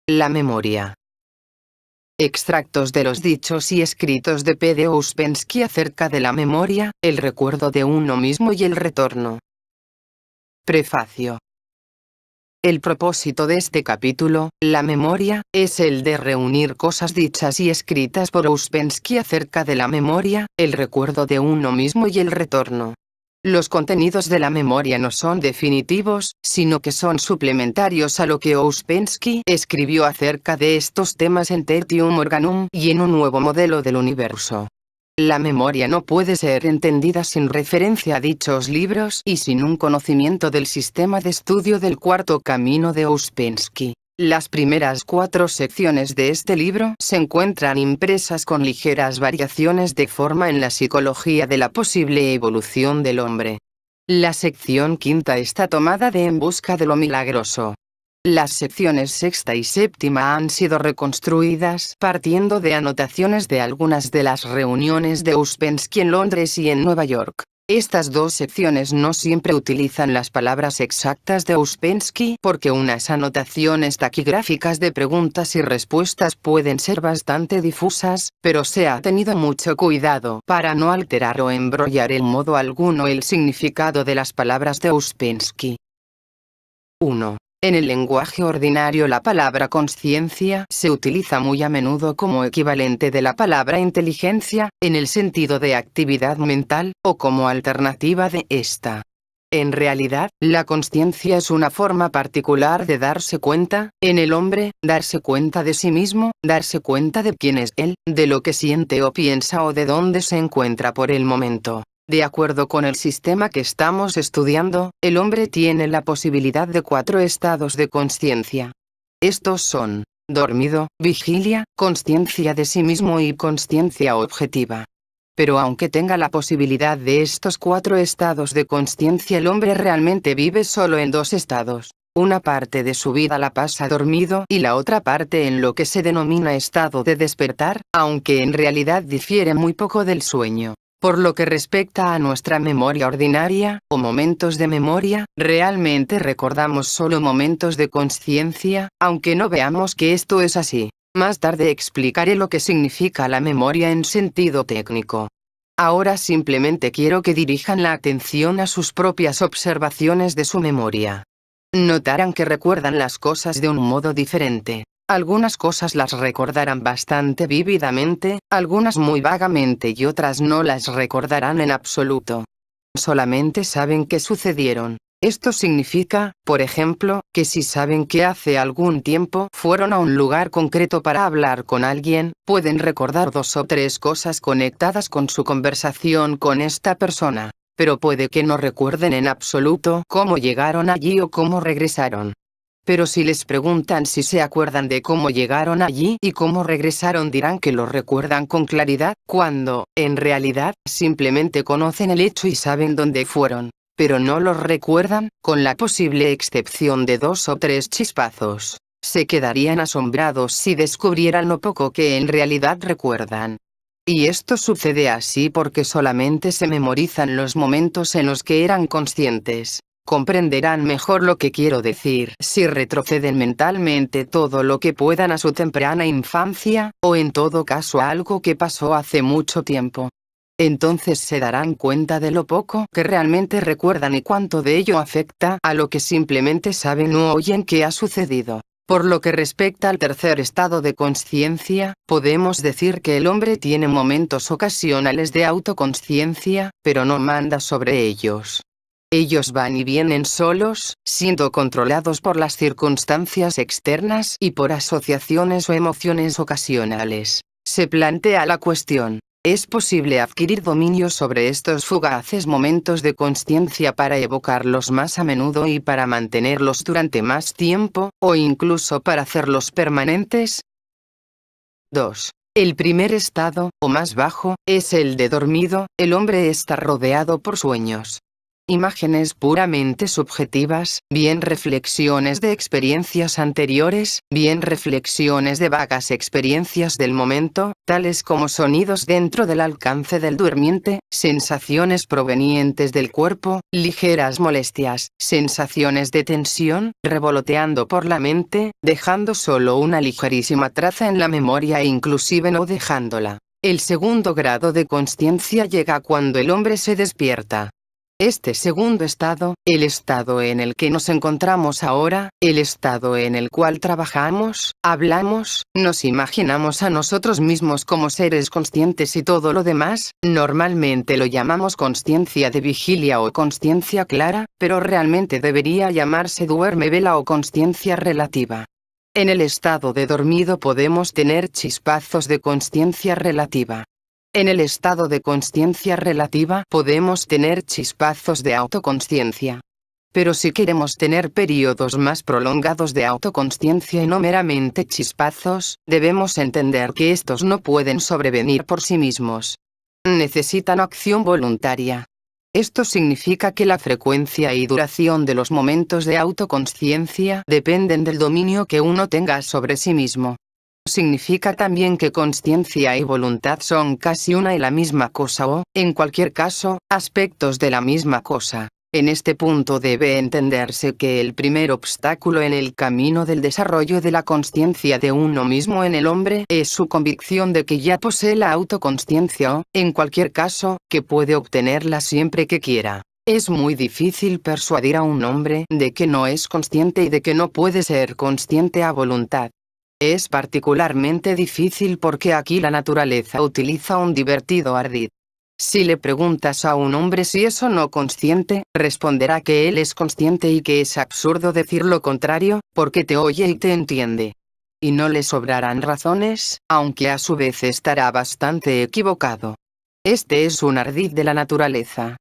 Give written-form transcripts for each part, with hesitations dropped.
La memoria. Extractos de los dichos y escritos de P. de Ouspensky acerca de la memoria, el recuerdo de uno mismo y el retorno. Prefacio. El propósito de este capítulo, la memoria, es el de reunir cosas dichas y escritas por Ouspensky acerca de la memoria, el recuerdo de uno mismo y el retorno. Los contenidos de la memoria no son definitivos, sino que son suplementarios a lo que Ouspensky escribió acerca de estos temas en Tertium Organum y en un nuevo modelo del universo. La memoria no puede ser entendida sin referencia a dichos libros y sin un conocimiento del sistema de estudio del cuarto camino de Ouspensky. Las primeras 4 secciones de este libro se encuentran impresas con ligeras variaciones de forma en la psicología de la posible evolución del hombre. La sección quinta está tomada de En busca de lo milagroso. Las secciones sexta y séptima han sido reconstruidas partiendo de anotaciones de algunas de las reuniones de Ouspensky en Londres y en Nueva York. Estas 2 secciones no siempre utilizan las palabras exactas de Ouspensky porque unas anotaciones taquigráficas de preguntas y respuestas pueden ser bastante difusas, pero se ha tenido mucho cuidado para no alterar o embrollar en modo alguno el significado de las palabras de Ouspensky. 1. En el lenguaje ordinario la palabra consciencia se utiliza muy a menudo como equivalente de la palabra inteligencia, en el sentido de actividad mental, o como alternativa de esta. En realidad, la consciencia es una forma particular de darse cuenta, en el hombre, darse cuenta de sí mismo, darse cuenta de quién es él, de lo que siente o piensa o de dónde se encuentra por el momento. De acuerdo con el sistema que estamos estudiando, el hombre tiene la posibilidad de 4 estados de consciencia. Estos son: dormido, vigilia, consciencia de sí mismo y consciencia objetiva. Pero aunque tenga la posibilidad de estos 4 estados de consciencia, el hombre realmente vive solo en 2 estados. Una parte de su vida la pasa dormido y la otra parte en lo que se denomina estado de despertar, aunque en realidad difiere muy poco del sueño. Por lo que respecta a nuestra memoria ordinaria, o momentos de memoria, realmente recordamos solo momentos de consciencia, aunque no veamos que esto es así. Más tarde explicaré lo que significa la memoria en sentido técnico. Ahora simplemente quiero que dirijan la atención a sus propias observaciones de su memoria. Notarán que recuerdan las cosas de un modo diferente. Algunas cosas las recordarán bastante vívidamente, algunas muy vagamente y otras no las recordarán en absoluto. Solamente saben que sucedieron. Esto significa, por ejemplo, que si saben que hace algún tiempo fueron a un lugar concreto para hablar con alguien, pueden recordar 2 o 3 cosas conectadas con su conversación con esta persona. Pero puede que no recuerden en absoluto cómo llegaron allí o cómo regresaron. Pero si les preguntan si se acuerdan de cómo llegaron allí y cómo regresaron, dirán que lo recuerdan con claridad, cuando, en realidad, simplemente conocen el hecho y saben dónde fueron. Pero no los recuerdan, con la posible excepción de 2 o 3 chispazos. Se quedarían asombrados si descubrieran lo poco que en realidad recuerdan. Y esto sucede así porque solamente se memorizan los momentos en los que eran conscientes. Comprenderán mejor lo que quiero decir si retroceden mentalmente todo lo que puedan a su temprana infancia, o en todo caso a algo que pasó hace mucho tiempo. Entonces se darán cuenta de lo poco que realmente recuerdan y cuánto de ello afecta a lo que simplemente saben o oyen que ha sucedido. Por lo que respecta al tercer estado de consciencia, podemos decir que el hombre tiene momentos ocasionales de autoconsciencia, pero no manda sobre ellos. Ellos van y vienen solos, siendo controlados por las circunstancias externas y por asociaciones o emociones ocasionales. Se plantea la cuestión: ¿es posible adquirir dominio sobre estos fugaces momentos de consciencia para evocarlos más a menudo y para mantenerlos durante más tiempo, o incluso para hacerlos permanentes? 2. El primer estado, o más bajo, es el de dormido. El hombre está rodeado por sueños. Imágenes puramente subjetivas, bien reflexiones de experiencias anteriores, bien reflexiones de vagas experiencias del momento, tales como sonidos dentro del alcance del durmiente, sensaciones provenientes del cuerpo, ligeras molestias, sensaciones de tensión, revoloteando por la mente, dejando solo una ligerísima traza en la memoria e inclusive no dejándola. El segundo grado de consciencia llega cuando el hombre se despierta. Este segundo estado, el estado en el que nos encontramos ahora, el estado en el cual trabajamos, hablamos, nos imaginamos a nosotros mismos como seres conscientes y todo lo demás, normalmente lo llamamos consciencia de vigilia o consciencia clara, pero realmente debería llamarse duerme vela o consciencia relativa. En el estado de dormido podemos tener chispazos de consciencia relativa. En el estado de consciencia relativa podemos tener chispazos de autoconsciencia. Pero si queremos tener periodos más prolongados de autoconsciencia y no meramente chispazos, debemos entender que estos no pueden sobrevenir por sí mismos. Necesitan acción voluntaria. Esto significa que la frecuencia y duración de los momentos de autoconsciencia dependen del dominio que uno tenga sobre sí mismo. Significa también que consciencia y voluntad son casi una y la misma cosa o, en cualquier caso, aspectos de la misma cosa. En este punto debe entenderse que el primer obstáculo en el camino del desarrollo de la consciencia de uno mismo en el hombre es su convicción de que ya posee la autoconsciencia o, en cualquier caso, que puede obtenerla siempre que quiera. Es muy difícil persuadir a un hombre de que no es consciente y de que no puede ser consciente a voluntad. Es particularmente difícil porque aquí la naturaleza utiliza un divertido ardid. Si le preguntas a un hombre si es o no consciente, responderá que él es consciente y que es absurdo decir lo contrario, porque te oye y te entiende. Y no le sobrarán razones, aunque a su vez estará bastante equivocado. Este es un ardid de la naturaleza.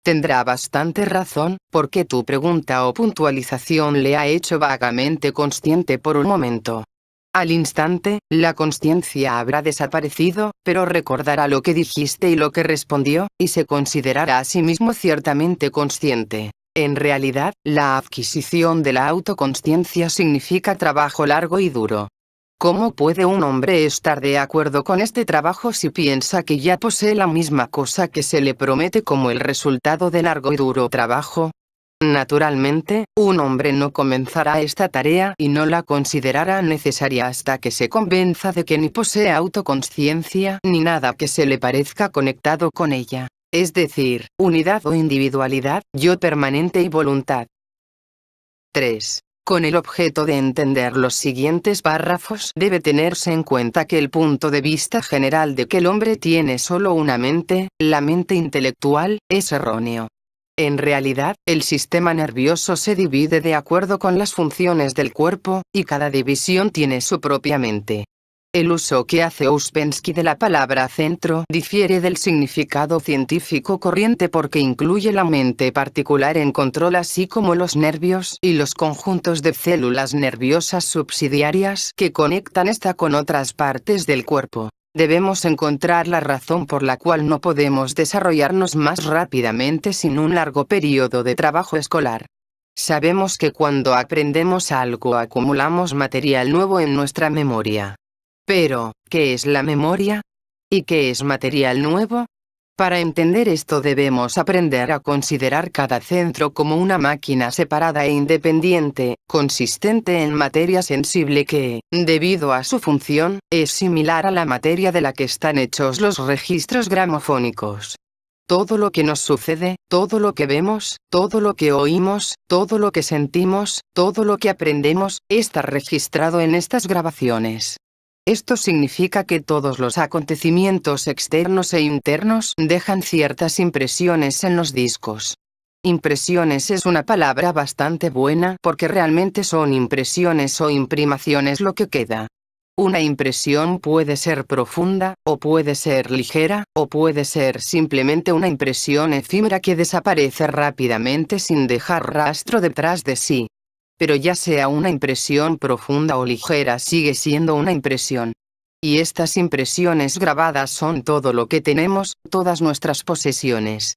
Tendrá bastante razón, porque tu pregunta o puntualización le ha hecho vagamente consciente por un momento. Al instante, la consciencia habrá desaparecido, pero recordará lo que dijiste y lo que respondió, y se considerará a sí mismo ciertamente consciente. En realidad, la adquisición de la autoconsciencia significa trabajo largo y duro. ¿Cómo puede un hombre estar de acuerdo con este trabajo si piensa que ya posee la misma cosa que se le promete como el resultado de largo y duro trabajo? Naturalmente, un hombre no comenzará esta tarea y no la considerará necesaria hasta que se convenza de que ni posee autoconsciencia ni nada que se le parezca conectado con ella, es decir, unidad o individualidad, yo permanente y voluntad. 3. Con el objeto de entender los siguientes párrafos debe tenerse en cuenta que el punto de vista general de que el hombre tiene solo una mente, la mente intelectual, es erróneo. En realidad, el sistema nervioso se divide de acuerdo con las funciones del cuerpo, y cada división tiene su propia mente. El uso que hace Ouspensky de la palabra centro difiere del significado científico corriente porque incluye la mente particular en control así como los nervios y los conjuntos de células nerviosas subsidiarias que conectan esta con otras partes del cuerpo. Debemos encontrar la razón por la cual no podemos desarrollarnos más rápidamente sin un largo periodo de trabajo escolar. Sabemos que cuando aprendemos algo acumulamos material nuevo en nuestra memoria. Pero, ¿qué es la memoria? ¿Y qué es material nuevo? Para entender esto debemos aprender a considerar cada centro como una máquina separada e independiente, consistente en materia sensible que, debido a su función, es similar a la materia de la que están hechos los registros gramofónicos. Todo lo que nos sucede, todo lo que vemos, todo lo que oímos, todo lo que sentimos, todo lo que aprendemos, está registrado en estas grabaciones. Esto significa que todos los acontecimientos externos e internos dejan ciertas impresiones en los discos. Impresiones es una palabra bastante buena porque realmente son impresiones o imprimaciones lo que queda. Una impresión puede ser profunda, o puede ser ligera, o puede ser simplemente una impresión efímera que desaparece rápidamente sin dejar rastro detrás de sí. Pero ya sea una impresión profunda o ligera sigue siendo una impresión. Y estas impresiones grabadas son todo lo que tenemos, todas nuestras posesiones.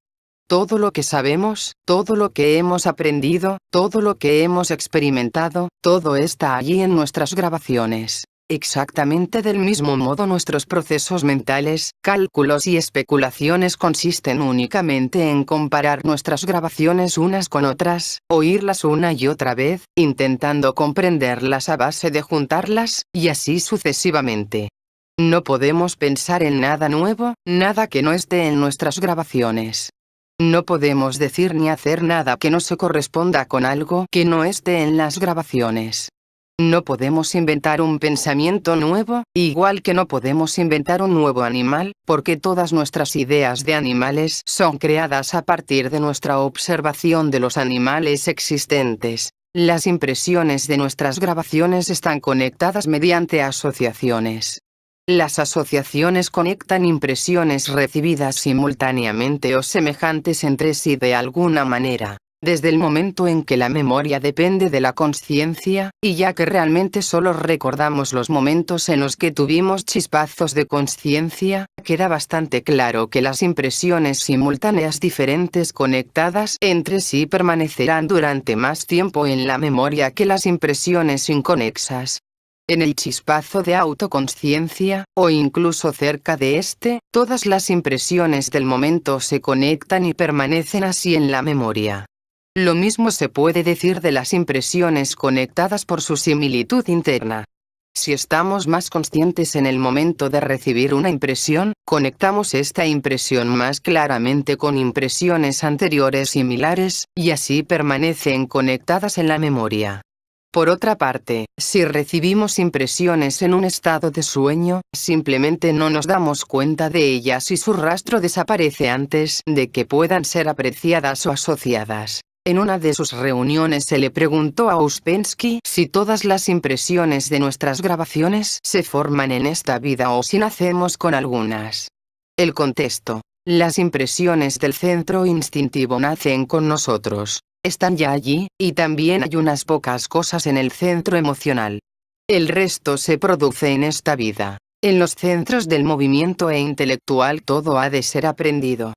Todo lo que sabemos, todo lo que hemos aprendido, todo lo que hemos experimentado, todo está allí en nuestras grabaciones. Exactamente del mismo modo nuestros procesos mentales, cálculos y especulaciones consisten únicamente en comparar nuestras grabaciones unas con otras, oírlas una y otra vez, intentando comprenderlas a base de juntarlas, y así sucesivamente. No podemos pensar en nada nuevo, nada que no esté en nuestras grabaciones. No podemos decir ni hacer nada que no se corresponda con algo que no esté en las grabaciones. No podemos inventar un pensamiento nuevo, igual que no podemos inventar un nuevo animal, porque todas nuestras ideas de animales son creadas a partir de nuestra observación de los animales existentes. Las impresiones de nuestras grabaciones están conectadas mediante asociaciones. Las asociaciones conectan impresiones recibidas simultáneamente o semejantes entre sí de alguna manera. Desde el momento en que la memoria depende de la consciencia, y ya que realmente solo recordamos los momentos en los que tuvimos chispazos de consciencia, queda bastante claro que las impresiones simultáneas diferentes conectadas entre sí permanecerán durante más tiempo en la memoria que las impresiones inconexas. En el chispazo de autoconsciencia, o incluso cerca de este, todas las impresiones del momento se conectan y permanecen así en la memoria. Lo mismo se puede decir de las impresiones conectadas por su similitud interna. Si estamos más conscientes en el momento de recibir una impresión, conectamos esta impresión más claramente con impresiones anteriores similares, y así permanecen conectadas en la memoria. Por otra parte, si recibimos impresiones en un estado de sueño, simplemente no nos damos cuenta de ellas y su rastro desaparece antes de que puedan ser apreciadas o asociadas. En una de sus reuniones se le preguntó a Ouspensky si todas las impresiones de nuestras grabaciones se forman en esta vida o si nacemos con algunas. Él contestó: las impresiones del centro instintivo nacen con nosotros. Están ya allí, y también hay unas pocas cosas en el centro emocional. El resto se produce en esta vida. En los centros del movimiento e intelectual todo ha de ser aprendido.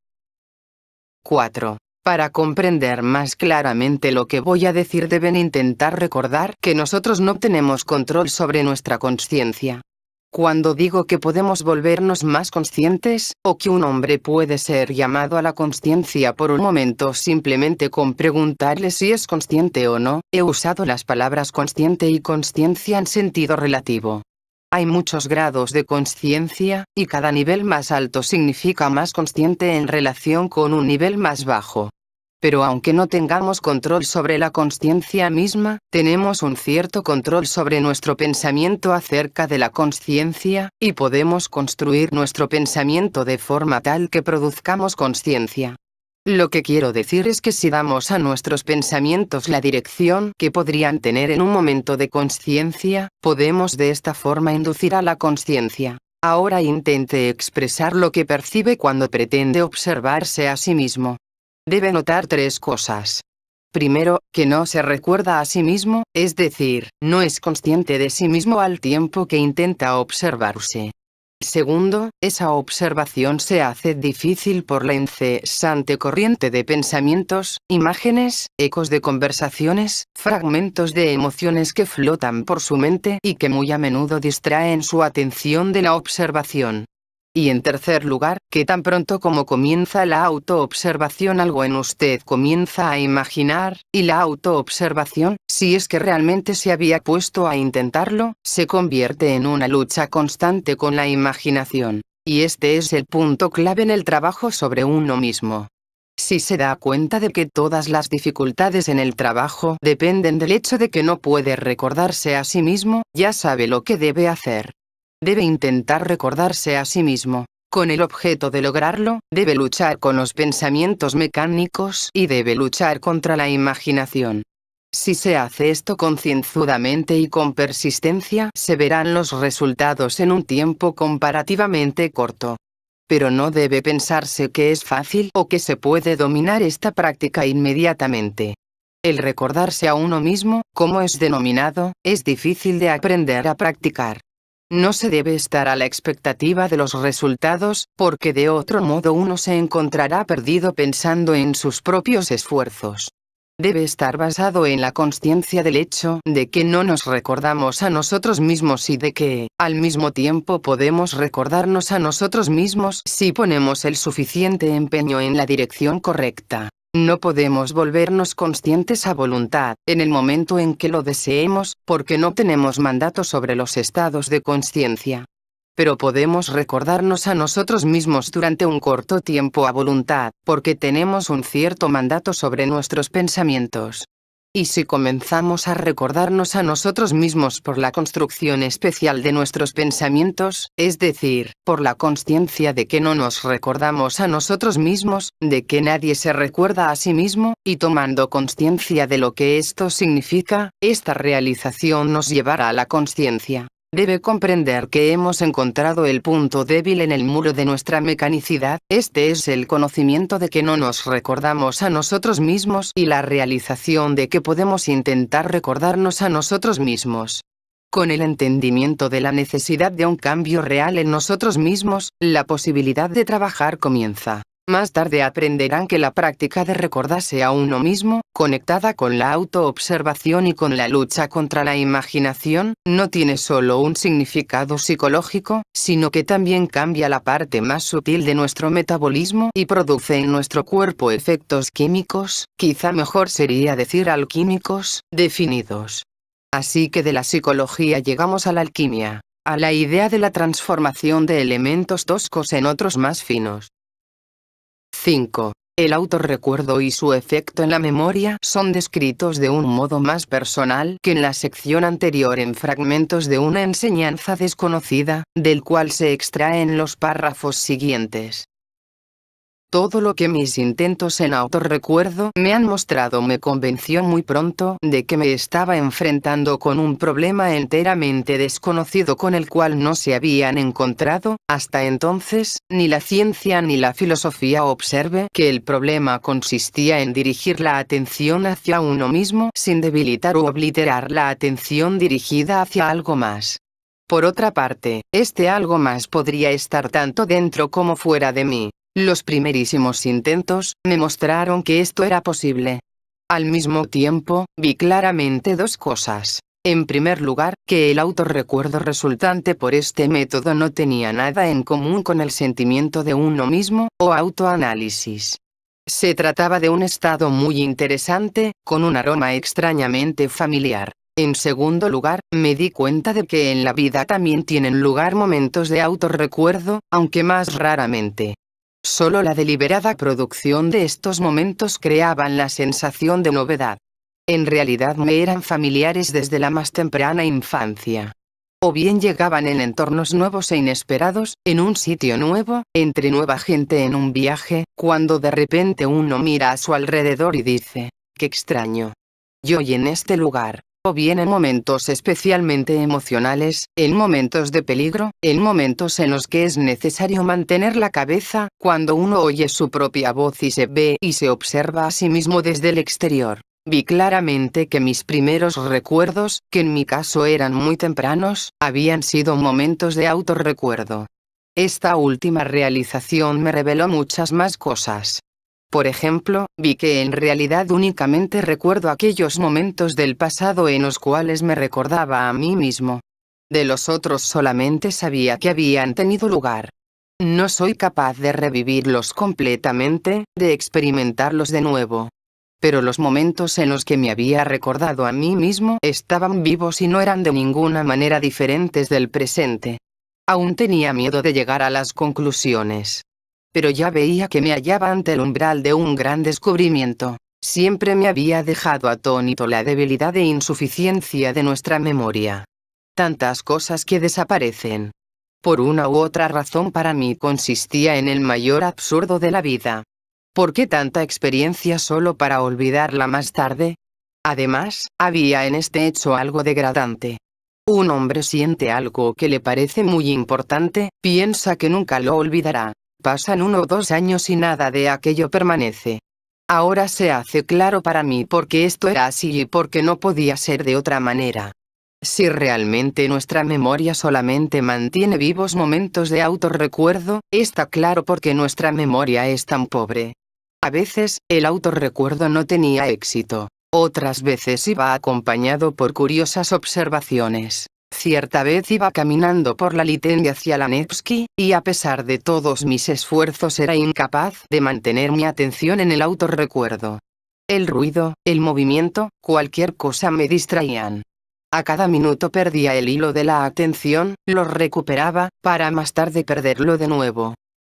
4. Para comprender más claramente lo que voy a decir deben intentar recordar que nosotros no tenemos control sobre nuestra consciencia. Cuando digo que podemos volvernos más conscientes, o que un hombre puede ser llamado a la consciencia por un momento simplemente con preguntarle si es consciente o no, he usado las palabras consciente y consciencia en sentido relativo. Hay muchos grados de consciencia, y cada nivel más alto significa más consciente en relación con un nivel más bajo. Pero aunque no tengamos control sobre la consciencia misma, tenemos un cierto control sobre nuestro pensamiento acerca de la consciencia, y podemos construir nuestro pensamiento de forma tal que produzcamos consciencia. Lo que quiero decir es que si damos a nuestros pensamientos la dirección que podrían tener en un momento de consciencia, podemos de esta forma inducir a la consciencia. Ahora intente expresar lo que percibe cuando pretende observarse a sí mismo. Debe notar 3 cosas. Primero, que no se recuerda a sí mismo, es decir, no es consciente de sí mismo al tiempo que intenta observarse. Segundo, esa observación se hace difícil por la incesante corriente de pensamientos, imágenes, ecos de conversaciones, fragmentos de emociones que flotan por su mente y que muy a menudo distraen su atención de la observación. Y en tercer lugar, que tan pronto como comienza la autoobservación algo en usted comienza a imaginar, y la autoobservación, si es que realmente se había puesto a intentarlo, se convierte en una lucha constante con la imaginación. Y este es el punto clave en el trabajo sobre uno mismo. Si se da cuenta de que todas las dificultades en el trabajo dependen del hecho de que no puede recordarse a sí mismo, ya sabe lo que debe hacer. Debe intentar recordarse a sí mismo. Con el objeto de lograrlo, debe luchar con los pensamientos mecánicos y debe luchar contra la imaginación. Si se hace esto concienzudamente y con persistencia, se verán los resultados en un tiempo comparativamente corto. Pero no debe pensarse que es fácil o que se puede dominar esta práctica inmediatamente. El recordarse a uno mismo, como es denominado, es difícil de aprender a practicar. No se debe estar a la expectativa de los resultados, porque de otro modo uno se encontrará perdido pensando en sus propios esfuerzos. Debe estar basado en la consciencia del hecho de que no nos recordamos a nosotros mismos y de que, al mismo tiempo, podemos recordarnos a nosotros mismos si ponemos el suficiente empeño en la dirección correcta. No podemos volvernos conscientes a voluntad, en el momento en que lo deseemos, porque no tenemos mandato sobre los estados de conciencia. Pero podemos recordarnos a nosotros mismos durante un corto tiempo a voluntad, porque tenemos un cierto mandato sobre nuestros pensamientos. Y si comenzamos a recordarnos a nosotros mismos por la construcción especial de nuestros pensamientos, es decir, por la consciencia de que no nos recordamos a nosotros mismos, de que nadie se recuerda a sí mismo, y tomando consciencia de lo que esto significa, esta realización nos llevará a la consciencia. Debe comprender que hemos encontrado el punto débil en el muro de nuestra mecanicidad, este es el conocimiento de que no nos recordamos a nosotros mismos y la realización de que podemos intentar recordarnos a nosotros mismos. Con el entendimiento de la necesidad de un cambio real en nosotros mismos, la posibilidad de trabajar comienza. Más tarde aprenderán que la práctica de recordarse a uno mismo, conectada con la autoobservación y con la lucha contra la imaginación, no tiene solo un significado psicológico, sino que también cambia la parte más sutil de nuestro metabolismo y produce en nuestro cuerpo efectos químicos, quizá mejor sería decir alquímicos, definidos. Así que de la psicología llegamos a la alquimia, a la idea de la transformación de elementos toscos en otros más finos. 5. El autorrecuerdo y su efecto en la memoria son descritos de un modo más personal que en la sección anterior en fragmentos de una enseñanza desconocida, del cual se extraen los párrafos siguientes. Todo lo que mis intentos en autorrecuerdo me han mostrado me convenció muy pronto de que me estaba enfrentando con un problema enteramente desconocido con el cual no se habían encontrado, hasta entonces, ni la ciencia ni la filosofía. Observe que el problema consistía en dirigir la atención hacia uno mismo sin debilitar u obliterar la atención dirigida hacia algo más. Por otra parte, este algo más podría estar tanto dentro como fuera de mí. Los primerísimos intentos me mostraron que esto era posible. Al mismo tiempo, vi claramente dos cosas. En primer lugar, que el autorrecuerdo resultante por este método no tenía nada en común con el sentimiento de uno mismo, o autoanálisis. Se trataba de un estado muy interesante, con un aroma extrañamente familiar. En segundo lugar, me di cuenta de que en la vida también tienen lugar momentos de autorrecuerdo, aunque más raramente. Solo la deliberada producción de estos momentos creaban la sensación de novedad. En realidad me eran familiares desde la más temprana infancia. O bien llegaban en entornos nuevos e inesperados, en un sitio nuevo, entre nueva gente en un viaje, cuando de repente uno mira a su alrededor y dice, ¡qué extraño! Yo y en este lugar. O bien en momentos especialmente emocionales, en momentos de peligro, en momentos en los que es necesario mantener la cabeza, cuando uno oye su propia voz y se ve y se observa a sí mismo desde el exterior. Vi claramente que mis primeros recuerdos, que en mi caso eran muy tempranos, habían sido momentos de autorrecuerdo. Esta última realización me reveló muchas más cosas. Por ejemplo, vi que en realidad únicamente recuerdo aquellos momentos del pasado en los cuales me recordaba a mí mismo. De los otros solamente sabía que habían tenido lugar. No soy capaz de revivirlos completamente, de experimentarlos de nuevo. Pero los momentos en los que me había recordado a mí mismo estaban vivos y no eran de ninguna manera diferentes del presente. Aún tenía miedo de llegar a las conclusiones. Pero ya veía que me hallaba ante el umbral de un gran descubrimiento. Siempre me había dejado atónito la debilidad e insuficiencia de nuestra memoria. Tantas cosas que desaparecen. Por una u otra razón para mí consistía en el mayor absurdo de la vida. ¿Por qué tanta experiencia solo para olvidarla más tarde? Además, había en este hecho algo degradante. Un hombre siente algo que le parece muy importante, piensa que nunca lo olvidará. Pasan 1 o 2 años y nada de aquello permanece. Ahora se hace claro para mí por qué esto era así y por qué no podía ser de otra manera. Si realmente nuestra memoria solamente mantiene vivos momentos de autorrecuerdo, está claro por qué nuestra memoria es tan pobre. A veces, el autorrecuerdo no tenía éxito. Otras veces iba acompañado por curiosas observaciones. Cierta vez iba caminando por la Litendi hacia la Nevsky, y a pesar de todos mis esfuerzos era incapaz de mantener mi atención en el autorrecuerdo. El ruido, el movimiento, cualquier cosa me distraían. A cada minuto perdía el hilo de la atención, lo recuperaba, para más tarde perderlo de nuevo.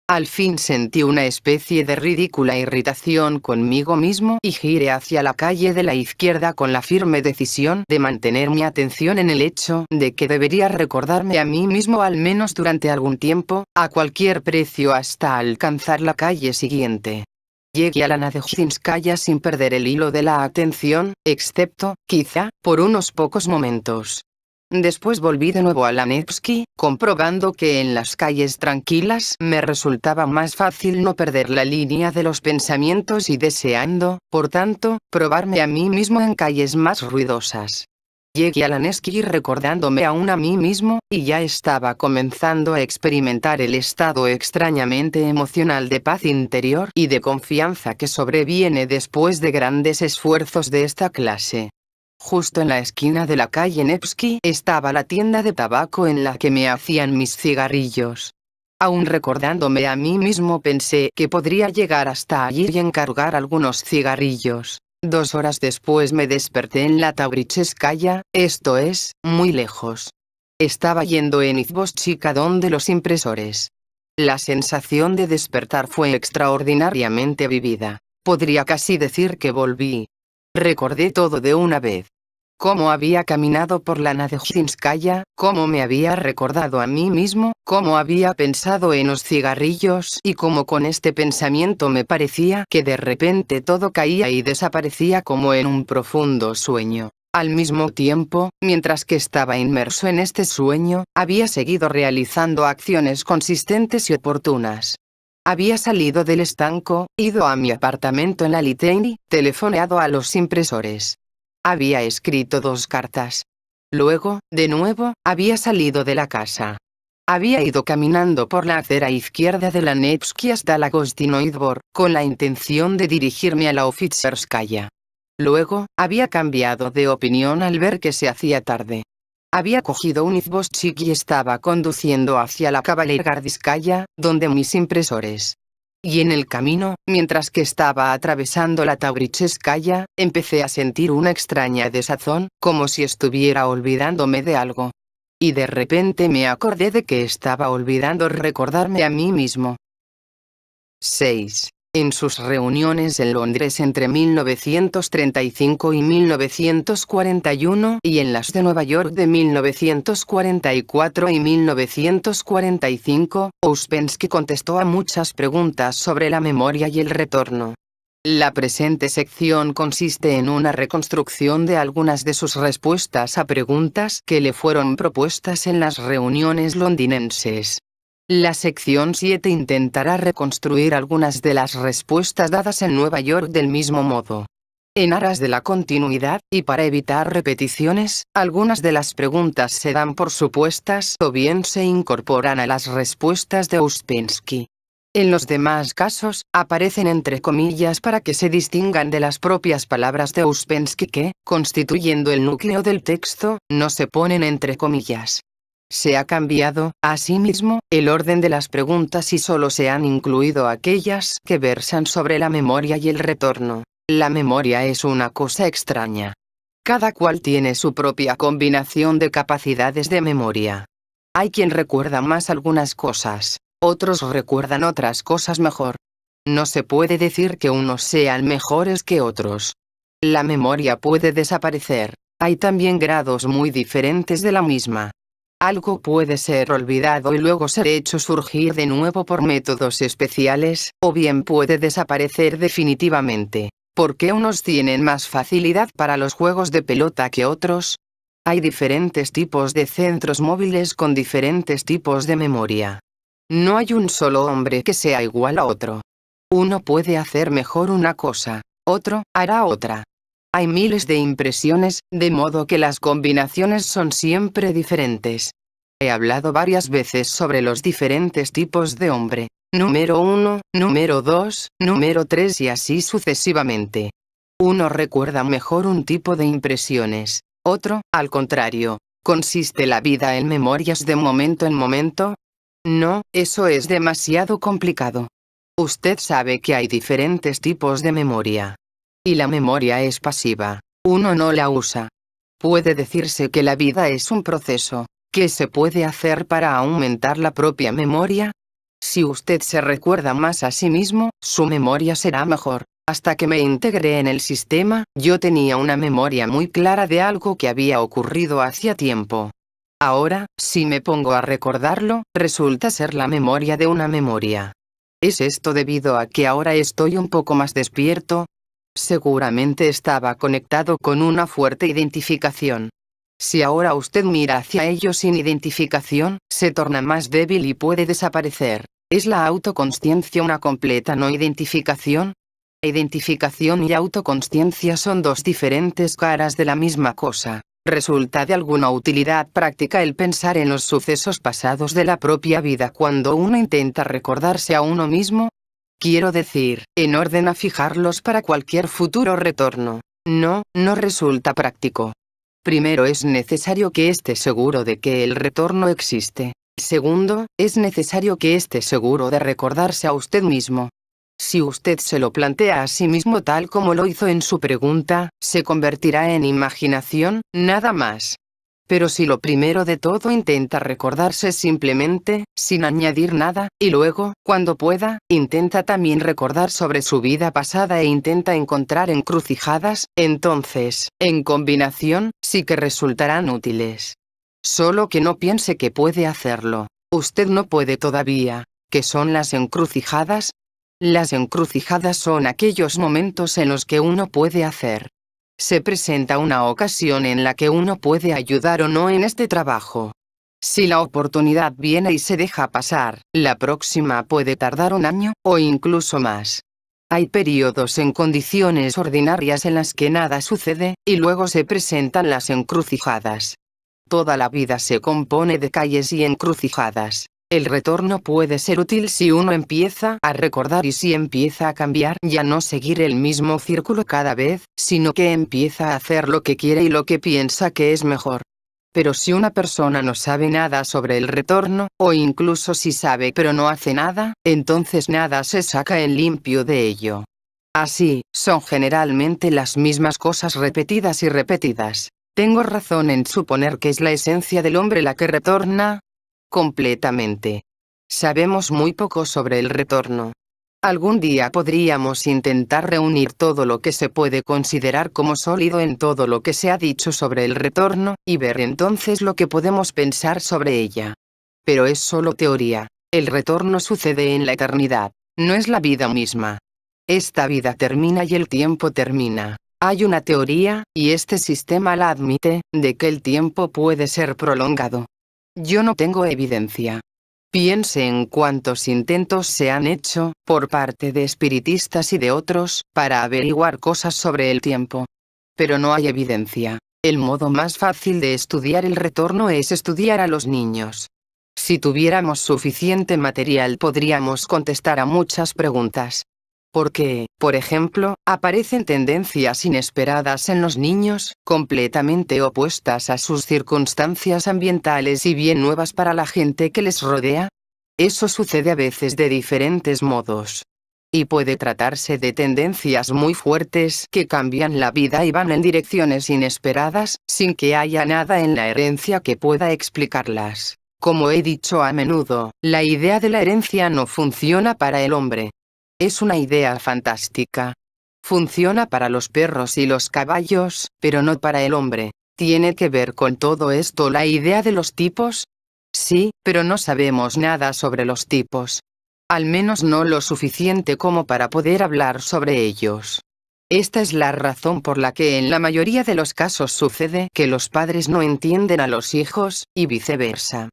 Al fin sentí una especie de ridícula irritación conmigo mismo y giré hacia la calle de la izquierda con la firme decisión de mantener mi atención en el hecho de que debería recordarme a mí mismo al menos durante algún tiempo, a cualquier precio hasta alcanzar la calle siguiente. Llegué a la Nadezhinskaya sin perder el hilo de la atención, excepto, quizá, por unos pocos momentos. Después volví de nuevo a la Nevsky, comprobando que en las calles tranquilas me resultaba más fácil no perder la línea de los pensamientos y deseando, por tanto, probarme a mí mismo en calles más ruidosas. Llegué a la Nevsky recordándome aún a mí mismo, y ya estaba comenzando a experimentar el estado extrañamente emocional de paz interior y de confianza que sobreviene después de grandes esfuerzos de esta clase. Justo en la esquina de la calle Nevsky estaba la tienda de tabaco en la que me hacían mis cigarrillos. Aún recordándome a mí mismo pensé que podría llegar hasta allí y encargar algunos cigarrillos. 2 horas después me desperté en la Tauricheskaya, esto es, muy lejos. Estaba yendo en Izvoschika donde los impresores. La sensación de despertar fue extraordinariamente vivida. Podría casi decir que volví. Recordé todo de una vez. Cómo había caminado por la Nadezhinskaya, cómo me había recordado a mí mismo, cómo había pensado en los cigarrillos y cómo con este pensamiento me parecía que de repente todo caía y desaparecía como en un profundo sueño. Al mismo tiempo, mientras que estaba inmerso en este sueño, había seguido realizando acciones consistentes y oportunas. Había salido del estanco, ido a mi apartamento en la Liteini, telefoneado a los impresores. Había escrito 2 cartas. Luego, de nuevo, había salido de la casa. Había ido caminando por la acera izquierda de la Nevsky hasta la Gostinoy Dvor, con la intención de dirigirme a la Ofitserskaya. Luego, había cambiado de opinión al ver que se hacía tarde. Había cogido un izvoschik y estaba conduciendo hacia la Kavalergardiskaya, donde mis impresores. Y en el camino, mientras que estaba atravesando la Tauricheskaya, empecé a sentir una extraña desazón, como si estuviera olvidándome de algo. Y de repente me acordé de que estaba olvidando recordarme a mí mismo. 6. En sus reuniones en Londres entre 1935 y 1941 y en las de Nueva York de 1944 y 1945, Ouspensky contestó a muchas preguntas sobre la memoria y el retorno. La presente sección consiste en una reconstrucción de algunas de sus respuestas a preguntas que le fueron propuestas en las reuniones londinenses. La sección 7 intentará reconstruir algunas de las respuestas dadas en Nueva York del mismo modo. En aras de la continuidad, y para evitar repeticiones, algunas de las preguntas se dan por supuestas o bien se incorporan a las respuestas de Ouspensky. En los demás casos, aparecen entre comillas para que se distingan de las propias palabras de Ouspensky que, constituyendo el núcleo del texto, no se ponen entre comillas. Se ha cambiado, asimismo, el orden de las preguntas y solo se han incluido aquellas que versan sobre la memoria y el retorno. La memoria es una cosa extraña. Cada cual tiene su propia combinación de capacidades de memoria. Hay quien recuerda más algunas cosas, otros recuerdan otras cosas mejor. No se puede decir que unos sean mejores que otros. La memoria puede desaparecer. Hay también grados muy diferentes de la misma. Algo puede ser olvidado y luego ser hecho surgir de nuevo por métodos especiales, o bien puede desaparecer definitivamente. ¿Por qué unos tienen más facilidad para los juegos de pelota que otros? Hay diferentes tipos de centros móviles con diferentes tipos de memoria. No hay un solo hombre que sea igual a otro. Uno puede hacer mejor una cosa, otro hará otra. Hay miles de impresiones, de modo que las combinaciones son siempre diferentes. He hablado varias veces sobre los diferentes tipos de hombre. Número 1, número 2, número 3 y así sucesivamente. Uno recuerda mejor un tipo de impresiones, otro, al contrario. ¿Consiste la vida en memorias de momento en momento? No, eso es demasiado complicado. Usted sabe que hay diferentes tipos de memoria. Y la memoria es pasiva. Uno no la usa. Puede decirse que la vida es un proceso. ¿Qué se puede hacer para aumentar la propia memoria? Si usted se recuerda más a sí mismo, su memoria será mejor. Hasta que me integré en el sistema, yo tenía una memoria muy clara de algo que había ocurrido hacía tiempo. Ahora, si me pongo a recordarlo, resulta ser la memoria de una memoria. ¿Es esto debido a que ahora estoy un poco más despierto? Seguramente estaba conectado con una fuerte identificación. Si ahora usted mira hacia ello sin identificación, se torna más débil y puede desaparecer. ¿Es la autoconsciencia una completa no identificación? Identificación y autoconsciencia son dos diferentes caras de la misma cosa. ¿Resulta de alguna utilidad práctica el pensar en los sucesos pasados de la propia vida cuando uno intenta recordarse a uno mismo? Quiero decir, en orden a fijarlos para cualquier futuro retorno. No, no resulta práctico. Primero es necesario que esté seguro de que el retorno existe. Segundo, es necesario que esté seguro de recordarse a usted mismo. Si usted se lo plantea a sí mismo tal como lo hizo en su pregunta, se convertirá en imaginación, nada más. Pero si lo primero de todo intenta recordarse simplemente, sin añadir nada, y luego, cuando pueda, intenta también recordar sobre su vida pasada e intenta encontrar encrucijadas, entonces, en combinación, sí que resultarán útiles. Solo que no piense que puede hacerlo. Usted no puede todavía. ¿Qué son las encrucijadas? Las encrucijadas son aquellos momentos en los que uno puede hacer. Se presenta una ocasión en la que uno puede ayudar o no en este trabajo. Si la oportunidad viene y se deja pasar, la próxima puede tardar un año, o incluso más. Hay periodos en condiciones ordinarias en las que nada sucede, y luego se presentan las encrucijadas. Toda la vida se compone de calles y encrucijadas. El retorno puede ser útil si uno empieza a recordar y si empieza a cambiar y a no seguir el mismo círculo cada vez, sino que empieza a hacer lo que quiere y lo que piensa que es mejor. Pero si una persona no sabe nada sobre el retorno, o incluso si sabe pero no hace nada, entonces nada se saca en limpio de ello. Así, son generalmente las mismas cosas repetidas y repetidas. ¿Tengo razón en suponer que es la esencia del hombre la que retorna? Completamente. Sabemos muy poco sobre el retorno. Algún día podríamos intentar reunir todo lo que se puede considerar como sólido en todo lo que se ha dicho sobre el retorno, y ver entonces lo que podemos pensar sobre ella. Pero es solo teoría. El retorno sucede en la eternidad, no es la vida misma. Esta vida termina y el tiempo termina. Hay una teoría, y este sistema la admite, de que el tiempo puede ser prolongado. Yo no tengo evidencia. Piense en cuántos intentos se han hecho, por parte de espiritistas y de otros, para averiguar cosas sobre el tiempo. Pero no hay evidencia. El modo más fácil de estudiar el retorno es estudiar a los niños. Si tuviéramos suficiente material podríamos contestar a muchas preguntas. ¿Por qué, por ejemplo, aparecen tendencias inesperadas en los niños, completamente opuestas a sus circunstancias ambientales y bien nuevas para la gente que les rodea? Eso sucede a veces de diferentes modos. Y puede tratarse de tendencias muy fuertes que cambian la vida y van en direcciones inesperadas, sin que haya nada en la herencia que pueda explicarlas. Como he dicho a menudo, la idea de la herencia no funciona para el hombre. Es una idea fantástica. Funciona para los perros y los caballos, pero no para el hombre. ¿Tiene que ver con todo esto la idea de los tipos? Sí, pero no sabemos nada sobre los tipos. Al menos no lo suficiente como para poder hablar sobre ellos. Esta es la razón por la que en la mayoría de los casos sucede que los padres no entienden a los hijos, y viceversa.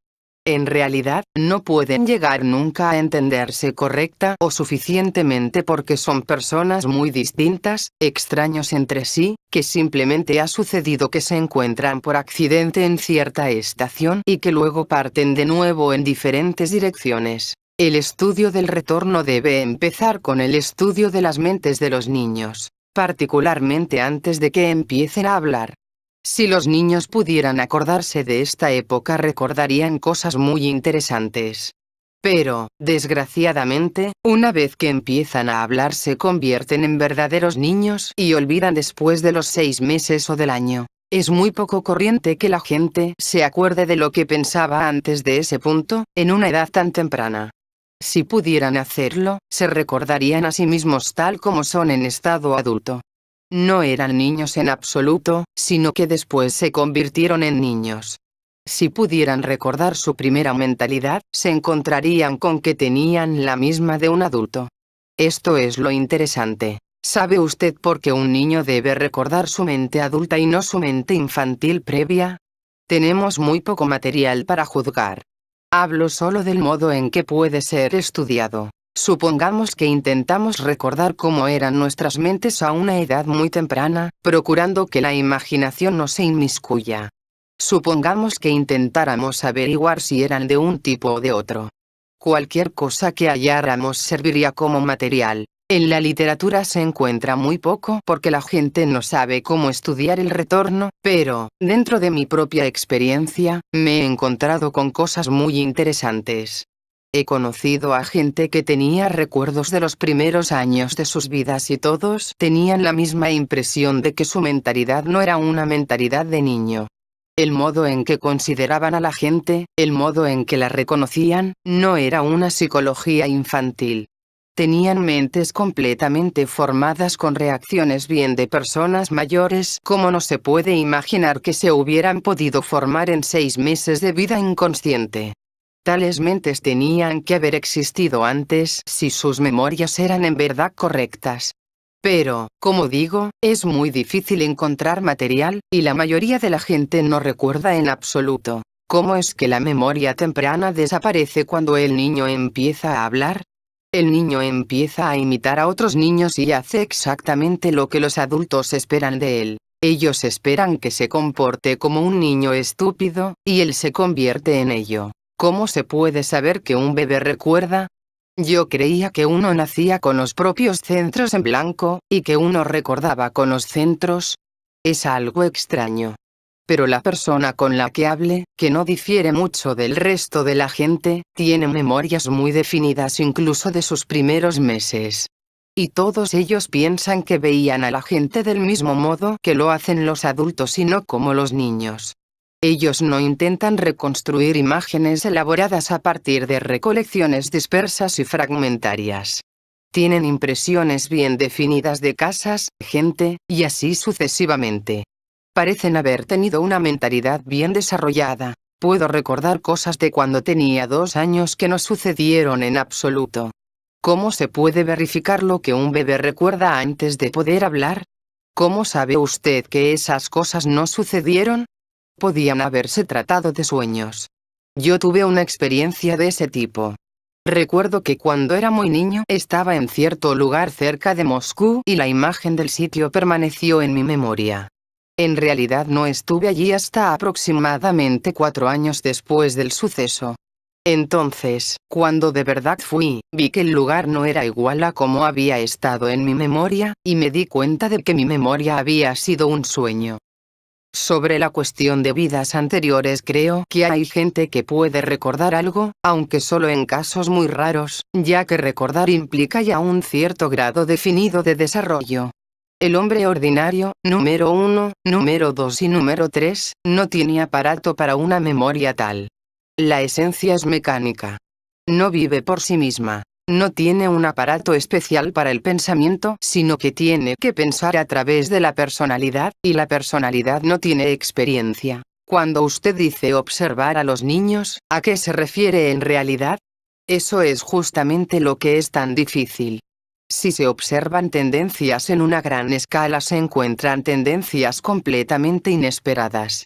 En realidad, no pueden llegar nunca a entenderse correcta o suficientemente porque son personas muy distintas, extraños entre sí, que simplemente ha sucedido que se encuentran por accidente en cierta estación y que luego parten de nuevo en diferentes direcciones. El estudio del retorno debe empezar con el estudio de las mentes de los niños, particularmente antes de que empiecen a hablar. Si los niños pudieran acordarse de esta época recordarían cosas muy interesantes. Pero, desgraciadamente, una vez que empiezan a hablar se convierten en verdaderos niños y olvidan después de los 6 meses o del año. Es muy poco corriente que la gente se acuerde de lo que pensaba antes de ese punto, en una edad tan temprana. Si pudieran hacerlo, se recordarían a sí mismos tal como son en estado adulto. No eran niños en absoluto, sino que después se convirtieron en niños. Si pudieran recordar su primera mentalidad, se encontrarían con que tenían la misma de un adulto. Esto es lo interesante. ¿Sabe usted por qué un niño debe recordar su mente adulta y no su mente infantil previa? Tenemos muy poco material para juzgar. Hablo solo del modo en que puede ser estudiado. Supongamos que intentamos recordar cómo eran nuestras mentes a una edad muy temprana, procurando que la imaginación no se inmiscuya. Supongamos que intentáramos averiguar si eran de un tipo o de otro. Cualquier cosa que halláramos serviría como material. En la literatura se encuentra muy poco porque la gente no sabe cómo estudiar el retorno, pero, dentro de mi propia experiencia, me he encontrado con cosas muy interesantes. He conocido a gente que tenía recuerdos de los primeros años de sus vidas y todos tenían la misma impresión de que su mentalidad no era una mentalidad de niño. El modo en que consideraban a la gente, el modo en que la reconocían, no era una psicología infantil. Tenían mentes completamente formadas con reacciones bien de personas mayores, como no se puede imaginar que se hubieran podido formar en 6 meses de vida inconsciente. Tales mentes tenían que haber existido antes si sus memorias eran en verdad correctas. Pero, como digo, es muy difícil encontrar material, y la mayoría de la gente no recuerda en absoluto. ¿Cómo es que la memoria temprana desaparece cuando el niño empieza a hablar? El niño empieza a imitar a otros niños y hace exactamente lo que los adultos esperan de él. Ellos esperan que se comporte como un niño estúpido, y él se convierte en ello. ¿Cómo se puede saber que un bebé recuerda? Yo creía que uno nacía con los propios centros en blanco, y que uno recordaba con los centros. Es algo extraño. Pero la persona con la que hable, que no difiere mucho del resto de la gente, tiene memorias muy definidas incluso de sus primeros meses. Y todos ellos piensan que veían a la gente del mismo modo que lo hacen los adultos y no como los niños. Ellos no intentan reconstruir imágenes elaboradas a partir de recolecciones dispersas y fragmentarias. Tienen impresiones bien definidas de casas, gente, y así sucesivamente. Parecen haber tenido una mentalidad bien desarrollada. Puedo recordar cosas de cuando tenía 2 años que no sucedieron en absoluto. ¿Cómo se puede verificar lo que un bebé recuerda antes de poder hablar? ¿Cómo sabe usted que esas cosas no sucedieron? Podían haberse tratado de sueños. Yo tuve una experiencia de ese tipo. Recuerdo que cuando era muy niño estaba en cierto lugar cerca de Moscú y la imagen del sitio permaneció en mi memoria. En realidad no estuve allí hasta aproximadamente 4 años después del suceso. Entonces, cuando de verdad fui, vi que el lugar no era igual a como había estado en mi memoria, y me di cuenta de que mi memoria había sido un sueño. Sobre la cuestión de vidas anteriores creo que hay gente que puede recordar algo, aunque solo en casos muy raros, ya que recordar implica ya un cierto grado definido de desarrollo. El hombre ordinario, número 1, número 2 y número 3, no tiene aparato para una memoria tal. La esencia es mecánica. No vive por sí misma. No tiene un aparato especial para el pensamiento, sino que tiene que pensar a través de la personalidad, y la personalidad no tiene experiencia. Cuando usted dice observar a los niños, ¿a qué se refiere en realidad? Eso es justamente lo que es tan difícil. Si se observan tendencias en una gran escala se encuentran tendencias completamente inesperadas.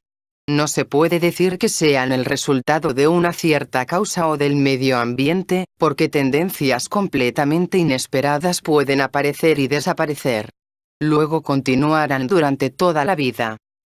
No se puede decir que sean el resultado de una cierta causa o del medio ambiente, porque tendencias completamente inesperadas pueden aparecer y desaparecer. Luego continuarán durante toda la vida.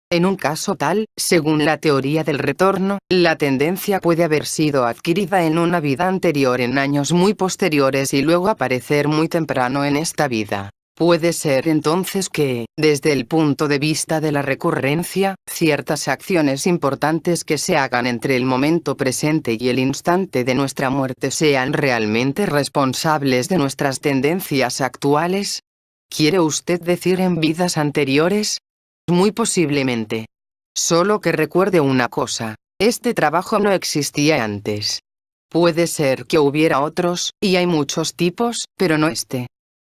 En un caso tal, según la teoría del retorno, la tendencia puede haber sido adquirida en una vida anterior en años muy posteriores y luego aparecer muy temprano en esta vida. Puede ser entonces que, desde el punto de vista de la recurrencia, ciertas acciones importantes que se hagan entre el momento presente y el instante de nuestra muerte sean realmente responsables de nuestras tendencias actuales. ¿Quiere usted decir en vidas anteriores? Muy posiblemente. Solo que recuerde una cosa, este trabajo no existía antes. Puede ser que hubiera otros, y hay muchos tipos, pero no este.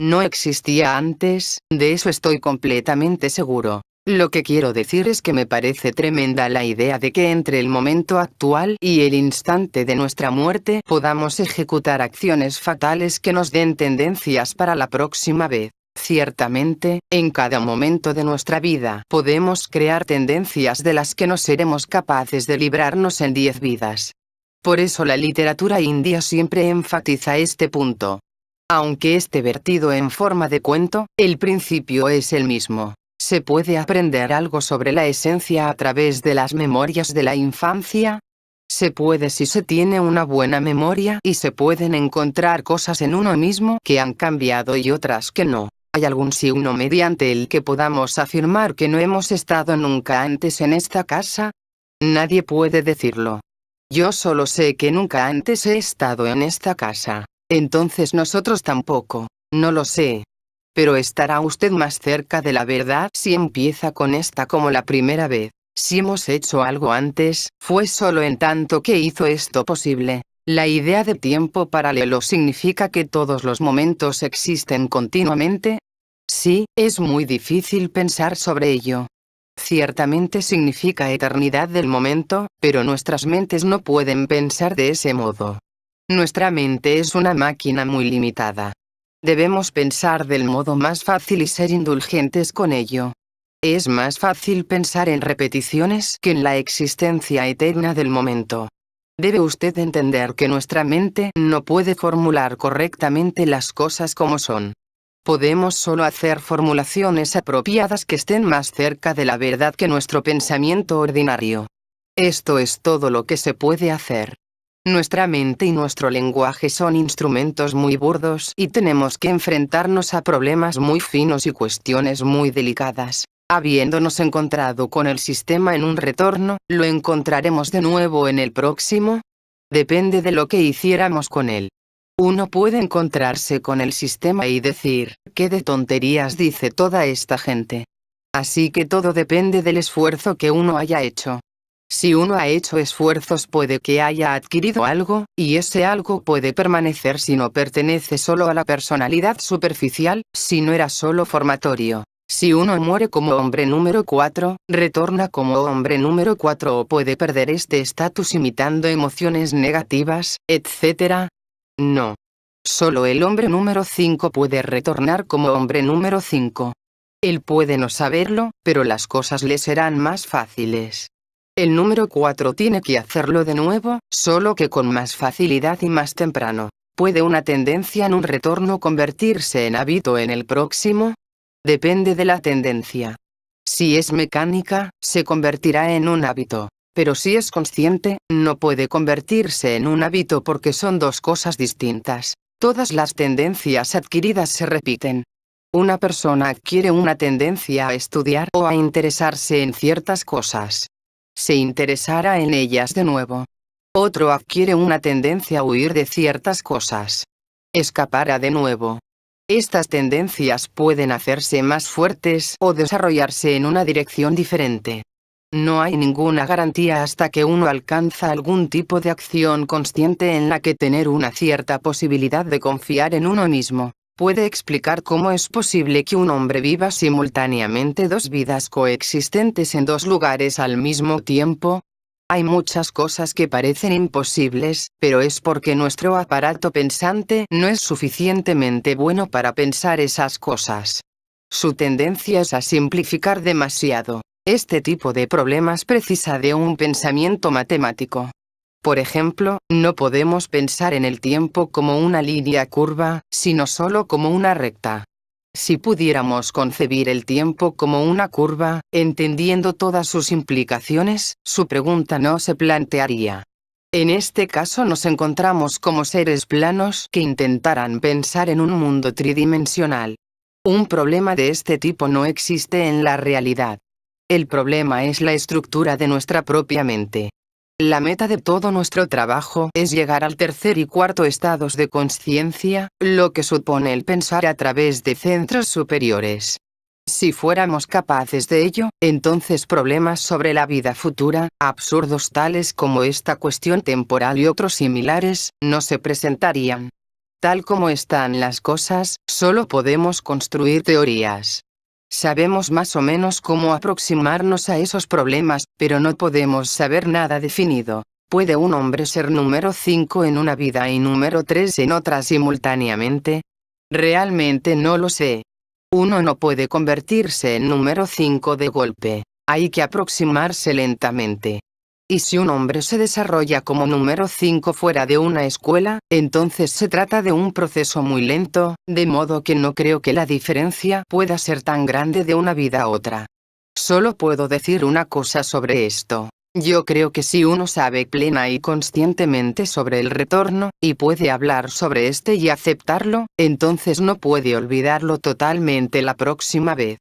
No existía antes, de eso estoy completamente seguro. Lo que quiero decir es que me parece tremenda la idea de que entre el momento actual y el instante de nuestra muerte podamos ejecutar acciones fatales que nos den tendencias para la próxima vez. Ciertamente, en cada momento de nuestra vida podemos crear tendencias de las que no seremos capaces de librarnos en 10 vidas. Por eso la literatura india siempre enfatiza este punto. Aunque esté vertido en forma de cuento, el principio es el mismo. ¿Se puede aprender algo sobre la esencia a través de las memorias de la infancia? Se puede si se tiene una buena memoria y se pueden encontrar cosas en uno mismo que han cambiado y otras que no. ¿Hay algún signo mediante el que podamos afirmar que no hemos estado nunca antes en esta casa? Nadie puede decirlo. Yo solo sé que nunca antes he estado en esta casa. Entonces nosotros tampoco. No lo sé. Pero ¿estará usted más cerca de la verdad si empieza con esta como la primera vez? Si hemos hecho algo antes, fue solo en tanto que hizo esto posible. La idea de tiempo paralelo significa que todos los momentos existen continuamente. Sí, es muy difícil pensar sobre ello. Ciertamente significa eternidad del momento, pero nuestras mentes no pueden pensar de ese modo. Nuestra mente es una máquina muy limitada. Debemos pensar del modo más fácil y ser indulgentes con ello. Es más fácil pensar en repeticiones que en la existencia eterna del momento. Debe usted entender que nuestra mente no puede formular correctamente las cosas como son. Podemos solo hacer formulaciones apropiadas que estén más cerca de la verdad que nuestro pensamiento ordinario. Esto es todo lo que se puede hacer. Nuestra mente y nuestro lenguaje son instrumentos muy burdos y tenemos que enfrentarnos a problemas muy finos y cuestiones muy delicadas. Habiéndonos encontrado con el sistema en un retorno, ¿lo encontraremos de nuevo en el próximo? Depende de lo que hiciéramos con él. Uno puede encontrarse con el sistema y decir, ¿qué de tonterías dice toda esta gente? Así que todo depende del esfuerzo que uno haya hecho. Si uno ha hecho esfuerzos puede que haya adquirido algo, y ese algo puede permanecer si no pertenece solo a la personalidad superficial, si no era solo formatorio. Si uno muere como hombre número 4, retorna como hombre número 4 o puede perder este estatus imitando emociones negativas, etc. No. Solo el hombre número 5 puede retornar como hombre número 5. Él puede no saberlo, pero las cosas le serán más fáciles. El número 4 tiene que hacerlo de nuevo, solo que con más facilidad y más temprano. ¿Puede una tendencia en un retorno convertirse en hábito en el próximo? Depende de la tendencia. Si es mecánica, se convertirá en un hábito. Pero si es consciente, no puede convertirse en un hábito porque son dos cosas distintas. Todas las tendencias adquiridas se repiten. Una persona adquiere una tendencia a estudiar o a interesarse en ciertas cosas. Se interesará en ellas de nuevo. Otro adquiere una tendencia a huir de ciertas cosas. Escapará de nuevo. Estas tendencias pueden hacerse más fuertes o desarrollarse en una dirección diferente. No hay ninguna garantía hasta que uno alcanza algún tipo de acción consciente en la que tener una cierta posibilidad de confiar en uno mismo. ¿Puede explicar cómo es posible que un hombre viva simultáneamente dos vidas coexistentes en dos lugares al mismo tiempo? Hay muchas cosas que parecen imposibles, pero es porque nuestro aparato pensante no es suficientemente bueno para pensar esas cosas. Su tendencia es a simplificar demasiado. Este tipo de problemas precisa de un pensamiento matemático. Por ejemplo, no podemos pensar en el tiempo como una línea curva, sino solo como una recta. Si pudiéramos concebir el tiempo como una curva, entendiendo todas sus implicaciones, su pregunta no se plantearía. En este caso nos encontramos como seres planos que intentaran pensar en un mundo tridimensional. Un problema de este tipo no existe en la realidad. El problema es la estructura de nuestra propia mente. La meta de todo nuestro trabajo es llegar al tercer y cuarto estados de conciencia, lo que supone el pensar a través de centros superiores. Si fuéramos capaces de ello, entonces problemas sobre la vida futura, absurdos tales como esta cuestión temporal y otros similares, no se presentarían. Tal como están las cosas, solo podemos construir teorías. Sabemos más o menos cómo aproximarnos a esos problemas, pero no podemos saber nada definido. ¿Puede un hombre ser número 5 en una vida y número 3 en otra simultáneamente? Realmente no lo sé. Uno no puede convertirse en número 5 de golpe. Hay que aproximarse lentamente. Y si un hombre se desarrolla como número 5 fuera de una escuela, entonces se trata de un proceso muy lento, de modo que no creo que la diferencia pueda ser tan grande de una vida a otra. Solo puedo decir una cosa sobre esto. Yo creo que si uno sabe plena y conscientemente sobre el retorno, y puede hablar sobre este y aceptarlo, entonces no puede olvidarlo totalmente la próxima vez.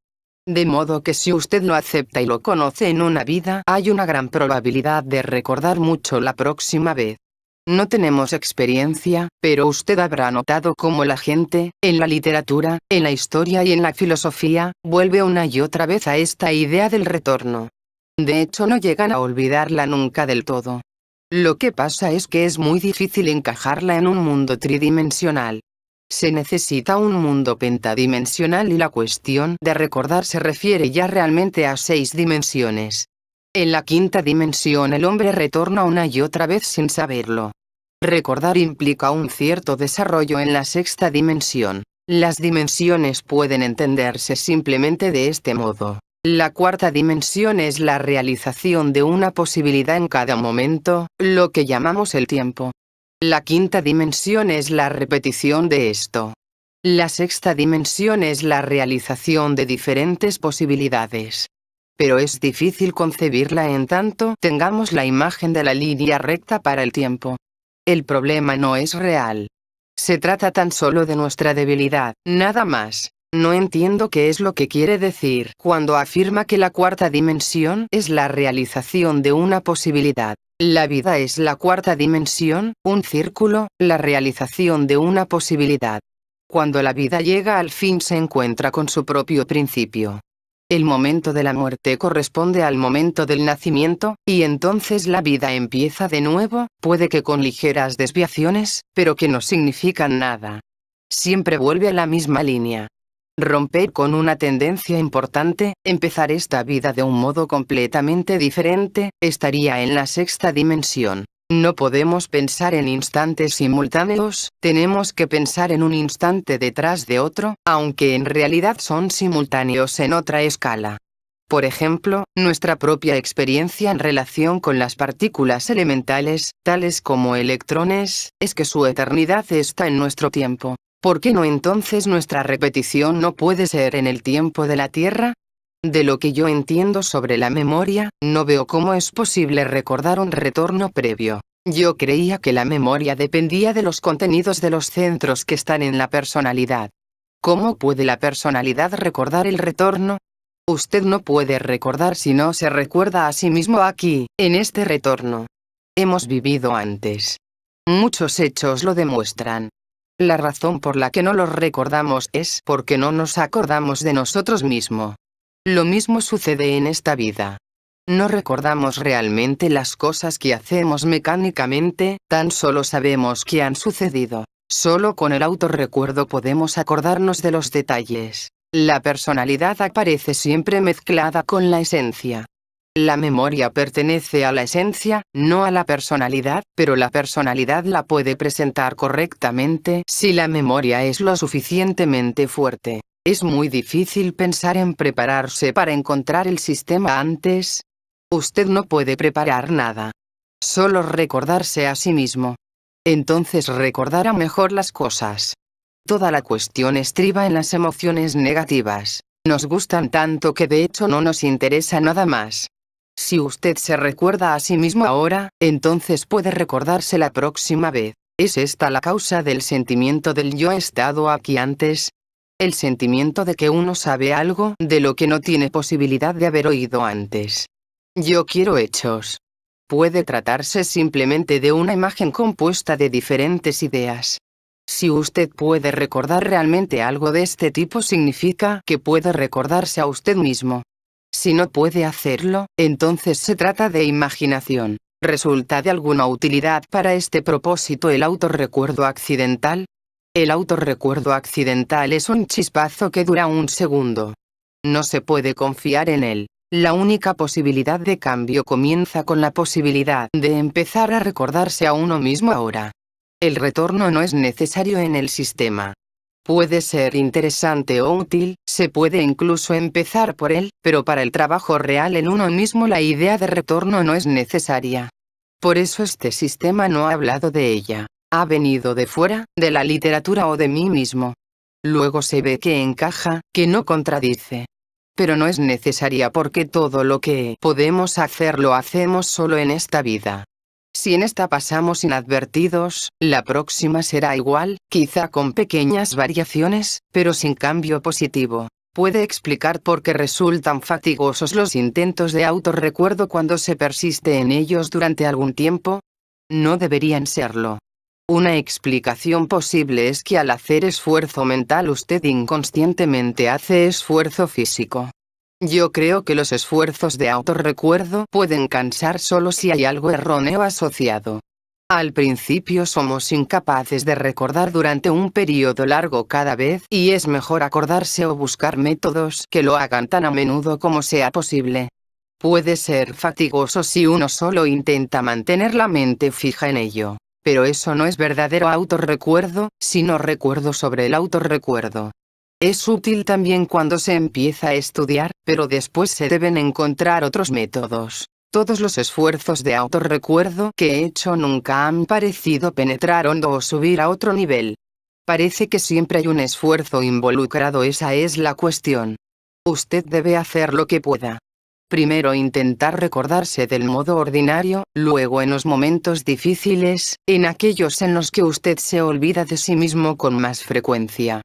De modo que si usted lo acepta y lo conoce en una vida, hay una gran probabilidad de recordar mucho la próxima vez. No tenemos experiencia, pero usted habrá notado cómo la gente, en la literatura, en la historia y en la filosofía, vuelve una y otra vez a esta idea del retorno. De hecho, no llegan a olvidarla nunca del todo. Lo que pasa es que es muy difícil encajarla en un mundo tridimensional. Se necesita un mundo pentadimensional y la cuestión de recordar se refiere ya realmente a 6 dimensiones. En la quinta dimensión el hombre retorna una y otra vez sin saberlo. Recordar implica un cierto desarrollo en la sexta dimensión. Las dimensiones pueden entenderse simplemente de este modo. La cuarta dimensión es la realización de una posibilidad en cada momento, lo que llamamos el tiempo. La quinta dimensión es la repetición de esto. La sexta dimensión es la realización de diferentes posibilidades. Pero es difícil concebirla en tanto tengamos la imagen de la línea recta para el tiempo. El problema no es real. Se trata tan solo de nuestra debilidad, nada más. No entiendo qué es lo que quiere decir cuando afirma que la cuarta dimensión es la realización de una posibilidad. La vida es la cuarta dimensión, un círculo, la realización de una posibilidad. Cuando la vida llega al fin se encuentra con su propio principio. El momento de la muerte corresponde al momento del nacimiento, y entonces la vida empieza de nuevo, puede que con ligeras desviaciones, pero que no significan nada. Siempre vuelve a la misma línea. Romper con una tendencia importante, empezar esta vida de un modo completamente diferente, estaría en la sexta dimensión. No podemos pensar en instantes simultáneos, tenemos que pensar en un instante detrás de otro, aunque en realidad son simultáneos en otra escala. Por ejemplo, nuestra propia experiencia en relación con las partículas elementales, tales como electrones, es que su eternidad está en nuestro tiempo. ¿Por qué no entonces nuestra repetición no puede ser en el tiempo de la Tierra? De lo que yo entiendo sobre la memoria, no veo cómo es posible recordar un retorno previo. Yo creía que la memoria dependía de los contenidos de los centros que están en la personalidad. ¿Cómo puede la personalidad recordar el retorno? Usted no puede recordar si no se recuerda a sí mismo aquí, en este retorno. Hemos vivido antes. Muchos hechos lo demuestran. La razón por la que no los recordamos es porque no nos acordamos de nosotros mismos. Lo mismo sucede en esta vida. No recordamos realmente las cosas que hacemos mecánicamente, tan solo sabemos que han sucedido. Solo con el autorrecuerdo podemos acordarnos de los detalles. La personalidad aparece siempre mezclada con la esencia. La memoria pertenece a la esencia, no a la personalidad, pero la personalidad la puede presentar correctamente si la memoria es lo suficientemente fuerte. Es muy difícil pensar en prepararse para encontrar el sistema antes. Usted no puede preparar nada. Solo recordarse a sí mismo. Entonces recordará mejor las cosas. Toda la cuestión estriba en las emociones negativas. Nos gustan tanto que de hecho no nos interesa nada más. Si usted se recuerda a sí mismo ahora, entonces puede recordarse la próxima vez. ¿Es esta la causa del sentimiento del yo he estado aquí antes? El sentimiento de que uno sabe algo de lo que no tiene posibilidad de haber oído antes. Yo quiero hechos. Puede tratarse simplemente de una imagen compuesta de diferentes ideas. Si usted puede recordar realmente algo de este tipo, significa que puede recordarse a usted mismo. Si no puede hacerlo, entonces se trata de imaginación. ¿Resulta de alguna utilidad para este propósito el autorrecuerdo accidental? El autorrecuerdo accidental es un chispazo que dura un segundo. No se puede confiar en él. La única posibilidad de cambio comienza con la posibilidad de empezar a recordarse a uno mismo ahora. El retorno no es necesario en el sistema. Puede ser interesante o útil, se puede incluso empezar por él, pero para el trabajo real en uno mismo la idea de retorno no es necesaria. Por eso este sistema no ha hablado de ella. Ha venido de fuera, de la literatura o de mí mismo. Luego se ve que encaja, que no contradice. Pero no es necesaria porque todo lo que podemos hacer lo hacemos solo en esta vida. Si en esta pasamos inadvertidos, la próxima será igual, quizá con pequeñas variaciones, pero sin cambio positivo. ¿Puede explicar por qué resultan fatigosos los intentos de autorrecuerdo cuando se persiste en ellos durante algún tiempo? No deberían serlo. Una explicación posible es que al hacer esfuerzo mental usted inconscientemente hace esfuerzo físico. Yo creo que los esfuerzos de autorrecuerdo pueden cansar solo si hay algo erróneo asociado. Al principio somos incapaces de recordar durante un periodo largo cada vez, y es mejor acordarse o buscar métodos que lo hagan tan a menudo como sea posible. Puede ser fatigoso si uno solo intenta mantener la mente fija en ello. Pero eso no es verdadero autorrecuerdo, sino recuerdo sobre el autorrecuerdo. Es útil también cuando se empieza a estudiar, pero después se deben encontrar otros métodos. Todos los esfuerzos de autorrecuerdo que he hecho nunca han parecido penetrar hondo o subir a otro nivel. Parece que siempre hay un esfuerzo involucrado, esa es la cuestión. Usted debe hacer lo que pueda. Primero intentar recordarse del modo ordinario, luego en los momentos difíciles, en aquellos en los que usted se olvida de sí mismo con más frecuencia.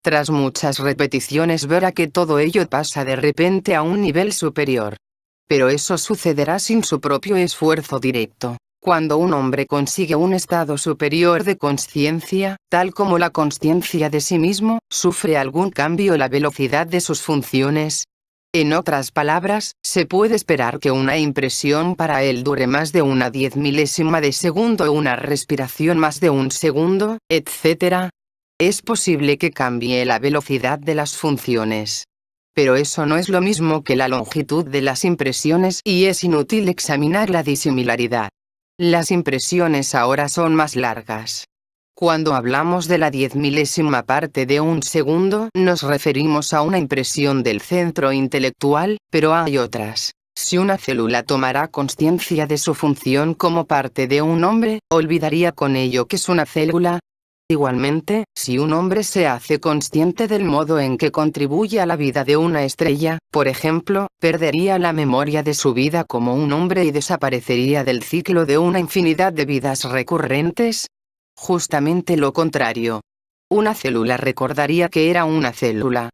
Tras muchas repeticiones verá que todo ello pasa de repente a un nivel superior. Pero eso sucederá sin su propio esfuerzo directo. Cuando un hombre consigue un estado superior de consciencia, tal como la consciencia de sí mismo, sufre algún cambio la velocidad de sus funciones. En otras palabras, se puede esperar que una impresión para él dure más de una 10 milésima de segundo, una respiración más de un segundo, etc. Es posible que cambie la velocidad de las funciones. Pero eso no es lo mismo que la longitud de las impresiones y es inútil examinar la disimilaridad. Las impresiones ahora son más largas. Cuando hablamos de la 10 milésima parte de un segundo, nos referimos a una impresión del centro intelectual, pero hay otras. Si una célula tomara conciencia de su función como parte de un hombre, olvidaría con ello que es una célula. Igualmente, si un hombre se hace consciente del modo en que contribuye a la vida de una estrella, por ejemplo, perdería la memoria de su vida como un hombre y desaparecería del ciclo de una infinidad de vidas recurrentes. Justamente lo contrario. Una célula recordaría que era una célula.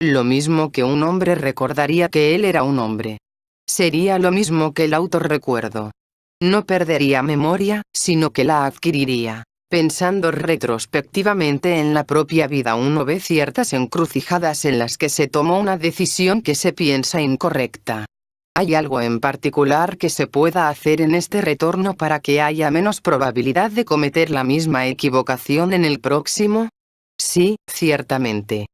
Lo mismo que un hombre recordaría que él era un hombre. Sería lo mismo que el autorrecuerdo. No perdería memoria, sino que la adquiriría. Pensando retrospectivamente en la propia vida uno ve ciertas encrucijadas en las que se tomó una decisión que se piensa incorrecta. ¿Hay algo en particular que se pueda hacer en este retorno para que haya menos probabilidad de cometer la misma equivocación en el próximo? Sí, ciertamente.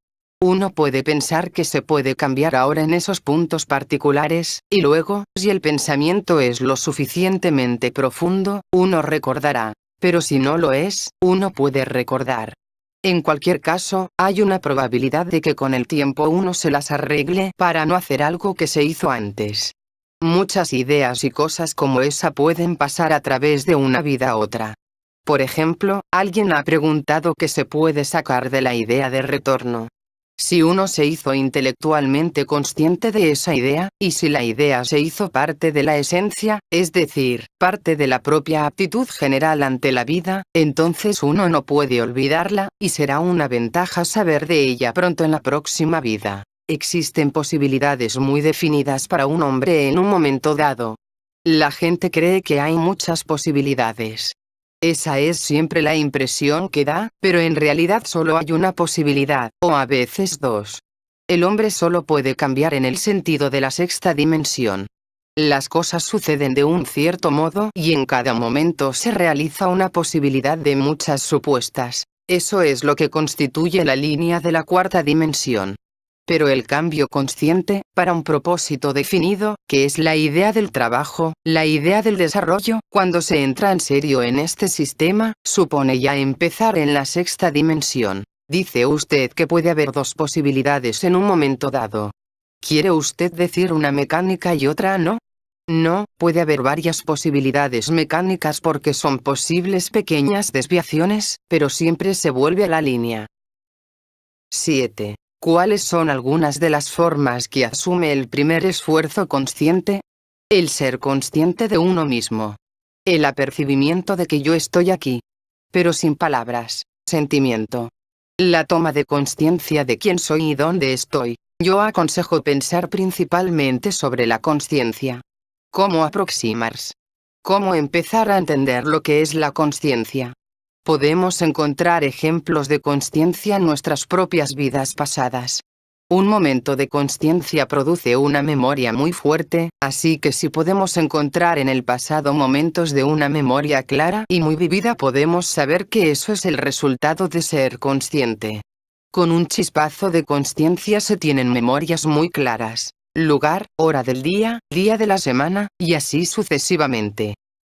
Uno puede pensar que se puede cambiar ahora en esos puntos particulares, y luego, si el pensamiento es lo suficientemente profundo, uno recordará. Pero si no lo es, uno puede recordar. En cualquier caso, hay una probabilidad de que con el tiempo uno se las arregle para no hacer algo que se hizo antes. Muchas ideas y cosas como esa pueden pasar a través de una vida a otra. Por ejemplo, alguien ha preguntado qué se puede sacar de la idea de retorno. Si uno se hizo intelectualmente consciente de esa idea, y si la idea se hizo parte de la esencia, es decir, parte de la propia actitud general ante la vida, entonces uno no puede olvidarla, y será una ventaja saber de ella pronto en la próxima vida. Existen posibilidades muy definidas para un hombre en un momento dado. La gente cree que hay muchas posibilidades. Esa es siempre la impresión que da, pero en realidad solo hay una posibilidad, o a veces dos. El hombre solo puede cambiar en el sentido de la sexta dimensión. Las cosas suceden de un cierto modo y en cada momento se realiza una posibilidad de muchas supuestas. Eso es lo que constituye la línea de la cuarta dimensión. Pero el cambio consciente, para un propósito definido, que es la idea del trabajo, la idea del desarrollo, cuando se entra en serio en este sistema, supone ya empezar en la sexta dimensión. Dice usted que puede haber dos posibilidades en un momento dado. ¿Quiere usted decir una mecánica y otra no? No, puede haber varias posibilidades mecánicas porque son posibles pequeñas desviaciones, pero siempre se vuelve a la línea. 7. ¿Cuáles son algunas de las formas que asume el primer esfuerzo consciente? El ser consciente de uno mismo. El apercibimiento de que yo estoy aquí. Pero sin palabras, sentimiento. La toma de conciencia de quién soy y dónde estoy. Yo aconsejo pensar principalmente sobre la conciencia. ¿Cómo aproximarse? ¿Cómo empezar a entender lo que es la conciencia? Podemos encontrar ejemplos de consciencia en nuestras propias vidas pasadas. Un momento de consciencia produce una memoria muy fuerte, así que si podemos encontrar en el pasado momentos de una memoria clara y muy vivida, podemos saber que eso es el resultado de ser consciente. Con un chispazo de consciencia se tienen memorias muy claras, lugar, hora del día, día de la semana, y así sucesivamente.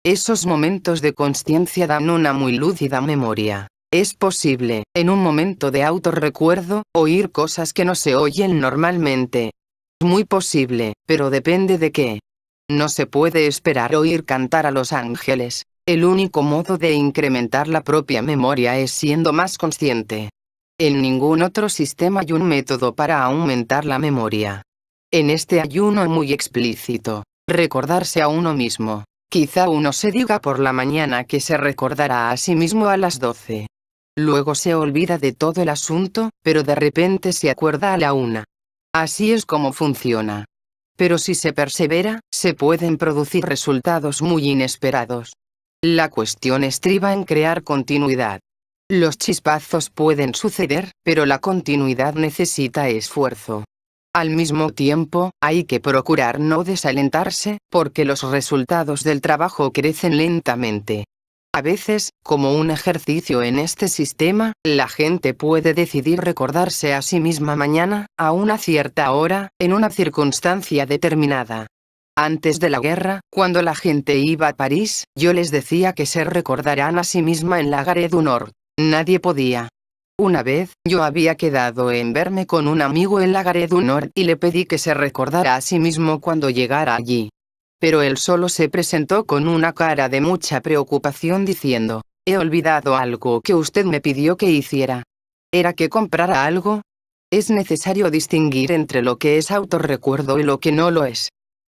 Esos momentos de consciencia dan una muy lúcida memoria. Es posible, en un momento de autorrecuerdo, oír cosas que no se oyen normalmente. Muy posible, pero depende de qué. No se puede esperar oír cantar a los ángeles. El único modo de incrementar la propia memoria es siendo más consciente. En ningún otro sistema hay un método para aumentar la memoria. En este hay uno muy explícito: recordarse a uno mismo. Quizá uno se diga por la mañana que se recordará a sí mismo a las 12. Luego se olvida de todo el asunto, pero de repente se acuerda a la 1. Así es como funciona. Pero si se persevera, se pueden producir resultados muy inesperados. La cuestión estriba en crear continuidad. Los chispazos pueden suceder, pero la continuidad necesita esfuerzo. Al mismo tiempo, hay que procurar no desalentarse, porque los resultados del trabajo crecen lentamente. A veces, como un ejercicio en este sistema, la gente puede decidir recordarse a sí misma mañana, a una cierta hora, en una circunstancia determinada. Antes de la guerra, cuando la gente iba a París, yo les decía que se recordarán a sí misma en la Gare du Nord. Nadie podía. Una vez, yo había quedado en verme con un amigo en la Gare du Nord y le pedí que se recordara a sí mismo cuando llegara allí. Pero él solo se presentó con una cara de mucha preocupación diciendo: «He olvidado algo que usted me pidió que hiciera. ¿Era que comprara algo?». Es necesario distinguir entre lo que es autorrecuerdo y lo que no lo es.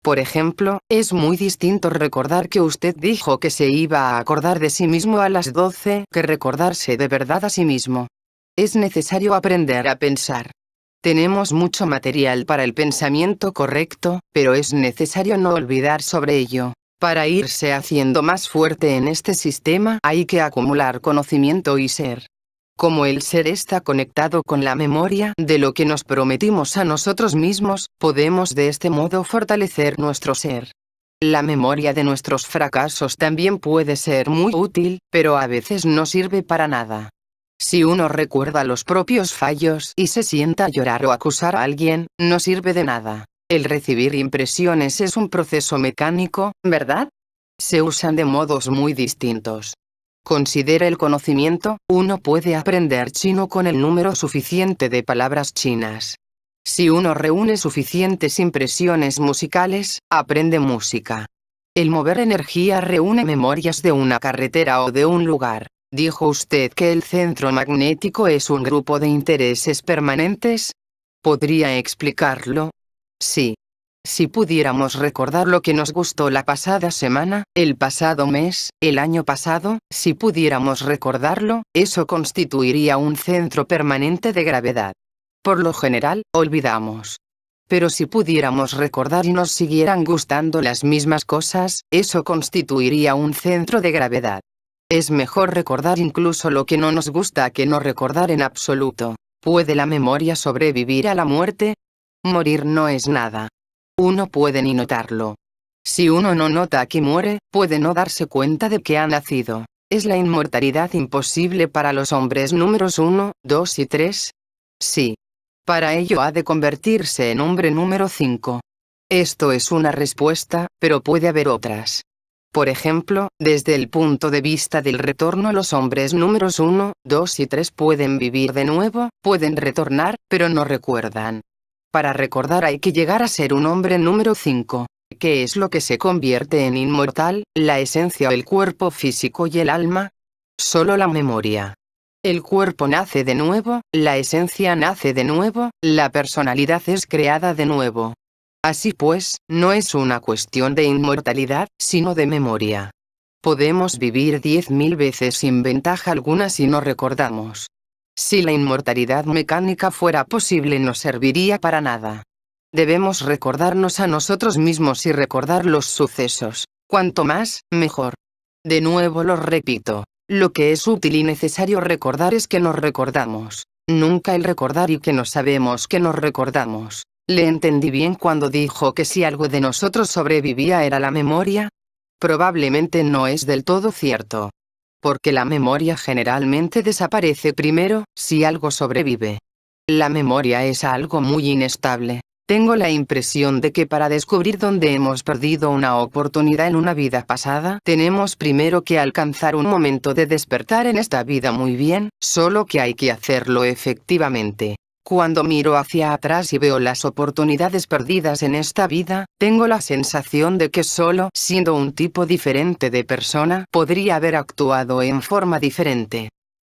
Por ejemplo, es muy distinto recordar que usted dijo que se iba a acordar de sí mismo a las 12 que recordarse de verdad a sí mismo. Es necesario aprender a pensar. Tenemos mucho material para el pensamiento correcto, pero es necesario no olvidar sobre ello. Para irse haciendo más fuerte en este sistema hay que acumular conocimiento y ser. Como el ser está conectado con la memoria de lo que nos prometimos a nosotros mismos, podemos de este modo fortalecer nuestro ser. La memoria de nuestros fracasos también puede ser muy útil, pero a veces no sirve para nada. Si uno recuerda los propios fallos y se sienta a llorar o acusar a alguien, no sirve de nada. El recibir impresiones es un proceso mecánico, ¿verdad? Se usan de modos muy distintos. Considera el conocimiento, uno puede aprender chino con el número suficiente de palabras chinas. Si uno reúne suficientes impresiones musicales, aprende música. El mover energía reúne memorias de una carretera o de un lugar. ¿Dijo usted que el centro magnético es un grupo de intereses permanentes? ¿Podría explicarlo? Sí. Si pudiéramos recordar lo que nos gustó la pasada semana, el pasado mes, el año pasado, si pudiéramos recordarlo, eso constituiría un centro permanente de gravedad. Por lo general, olvidamos. Pero si pudiéramos recordar y nos siguieran gustando las mismas cosas, eso constituiría un centro de gravedad. Es mejor recordar incluso lo que no nos gusta que no recordar en absoluto. ¿Puede la memoria sobrevivir a la muerte? Morir no es nada. Uno puede ni notarlo. Si uno no nota que muere, puede no darse cuenta de que ha nacido. ¿Es la inmortalidad imposible para los hombres números 1, 2 y 3? Sí. Para ello ha de convertirse en hombre número 5. Esto es una respuesta, pero puede haber otras. Por ejemplo, desde el punto de vista del retorno, los hombres números 1, 2 y 3 pueden vivir de nuevo, pueden retornar, pero no recuerdan. Para recordar hay que llegar a ser un hombre número 5. ¿Qué es lo que se convierte en inmortal, la esencia o el cuerpo físico y el alma? Solo la memoria. El cuerpo nace de nuevo, la esencia nace de nuevo, la personalidad es creada de nuevo. Así pues, no es una cuestión de inmortalidad, sino de memoria. Podemos vivir 10.000 veces sin ventaja alguna si no recordamos. Si la inmortalidad mecánica fuera posible no serviría para nada. Debemos recordarnos a nosotros mismos y recordar los sucesos. Cuanto más, mejor. De nuevo lo repito. Lo que es útil y necesario recordar es que nos recordamos. Nunca el recordar y que no sabemos que nos recordamos. ¿Le entendí bien cuando dijo que si algo de nosotros sobrevivía era la memoria? Probablemente no es del todo cierto. Porque la memoria generalmente desaparece primero, si algo sobrevive. La memoria es algo muy inestable. Tengo la impresión de que para descubrir dónde hemos perdido una oportunidad en una vida pasada, tenemos primero que alcanzar un momento de despertar en esta vida muy bien, solo que hay que hacerlo efectivamente. Cuando miro hacia atrás y veo las oportunidades perdidas en esta vida, tengo la sensación de que solo siendo un tipo diferente de persona podría haber actuado en forma diferente.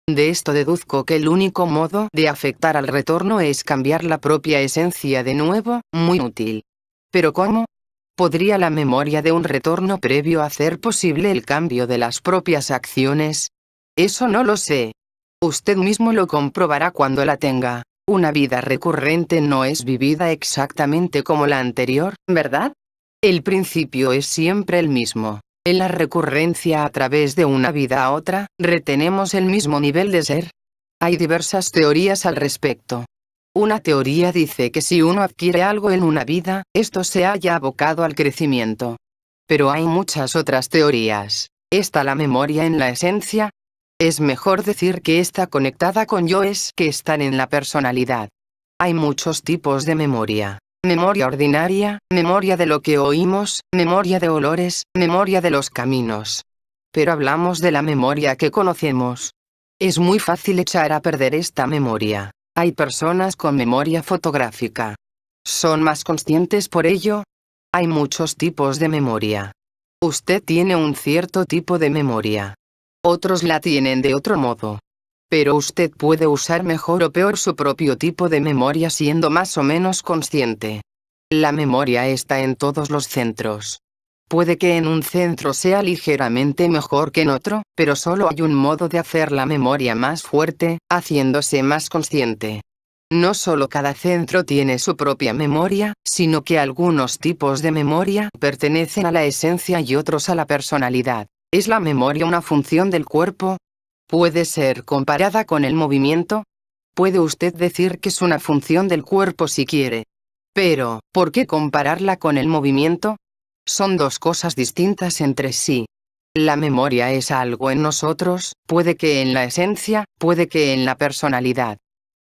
De esto deduzco que el único modo de afectar al retorno es cambiar la propia esencia de nuevo, muy útil. ¿Pero cómo? ¿Podría la memoria de un retorno previo hacer posible el cambio de las propias acciones? Eso no lo sé. Usted mismo lo comprobará cuando la tenga. Una vida recurrente no es vivida exactamente como la anterior, ¿verdad? El principio es siempre el mismo. En la recurrencia a través de una vida a otra, retenemos el mismo nivel de ser. Hay diversas teorías al respecto. Una teoría dice que si uno adquiere algo en una vida, esto se haya abocado al crecimiento. Pero hay muchas otras teorías. ¿Está la memoria en la esencia? Es mejor decir que está conectada con yoes que están en la personalidad. Hay muchos tipos de memoria. Memoria ordinaria, memoria de lo que oímos, memoria de olores, memoria de los caminos. Pero hablamos de la memoria que conocemos. Es muy fácil echar a perder esta memoria. Hay personas con memoria fotográfica. ¿Son más conscientes por ello? Hay muchos tipos de memoria. Usted tiene un cierto tipo de memoria. Otros la tienen de otro modo. Pero usted puede usar mejor o peor su propio tipo de memoria siendo más o menos consciente. La memoria está en todos los centros. Puede que en un centro sea ligeramente mejor que en otro, pero solo hay un modo de hacer la memoria más fuerte, haciéndose más consciente. No solo cada centro tiene su propia memoria, sino que algunos tipos de memoria pertenecen a la esencia y otros a la personalidad. ¿Es la memoria una función del cuerpo? ¿Puede ser comparada con el movimiento? Puede usted decir que es una función del cuerpo si quiere. Pero, ¿por qué compararla con el movimiento? Son dos cosas distintas entre sí. La memoria es algo en nosotros, puede que en la esencia, puede que en la personalidad.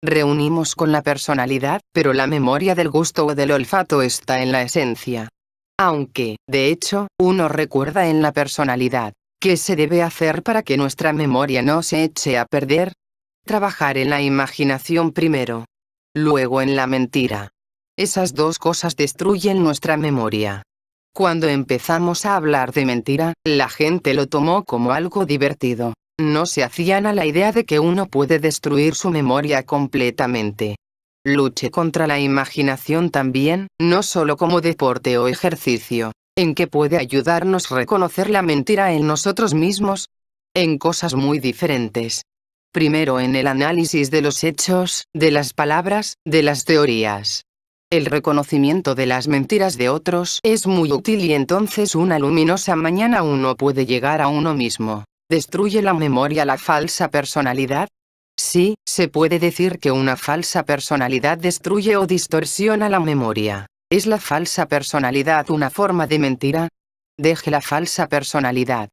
Reunimos con la personalidad, pero la memoria del gusto o del olfato está en la esencia. Aunque, de hecho, uno recuerda en la personalidad. ¿Qué se debe hacer para que nuestra memoria no se eche a perder? Trabajar en la imaginación primero. Luego en la mentira. Esas dos cosas destruyen nuestra memoria. Cuando empezamos a hablar de mentira, la gente lo tomó como algo divertido. No se hacían a la idea de que uno puede destruir su memoria completamente. Luche contra la imaginación también, no solo como deporte o ejercicio. ¿En qué puede ayudarnos reconocer la mentira en nosotros mismos? En cosas muy diferentes. Primero en el análisis de los hechos, de las palabras, de las teorías. El reconocimiento de las mentiras de otros es muy útil y entonces una luminosa mañana uno puede llegar a uno mismo. ¿Destruye la memoria la falsa personalidad? Sí, se puede decir que una falsa personalidad destruye o distorsiona la memoria. ¿Es la falsa personalidad una forma de mentira? Deje la falsa personalidad.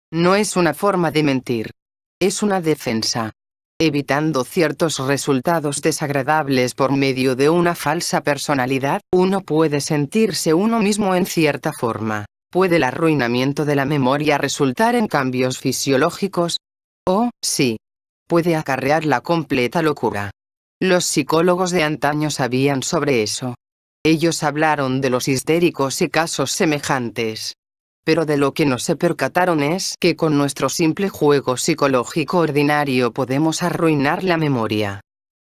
No es una forma de mentir. Es una defensa. Evitando ciertos resultados desagradables por medio de una falsa personalidad, uno puede sentirse uno mismo en cierta forma. ¿Puede el arruinamiento de la memoria resultar en cambios fisiológicos? Oh, sí. Puede acarrear la completa locura. Los psicólogos de antaño sabían sobre eso. Ellos hablaron de los histéricos y casos semejantes. Pero de lo que no se percataron es que con nuestro simple juego psicológico ordinario podemos arruinar la memoria.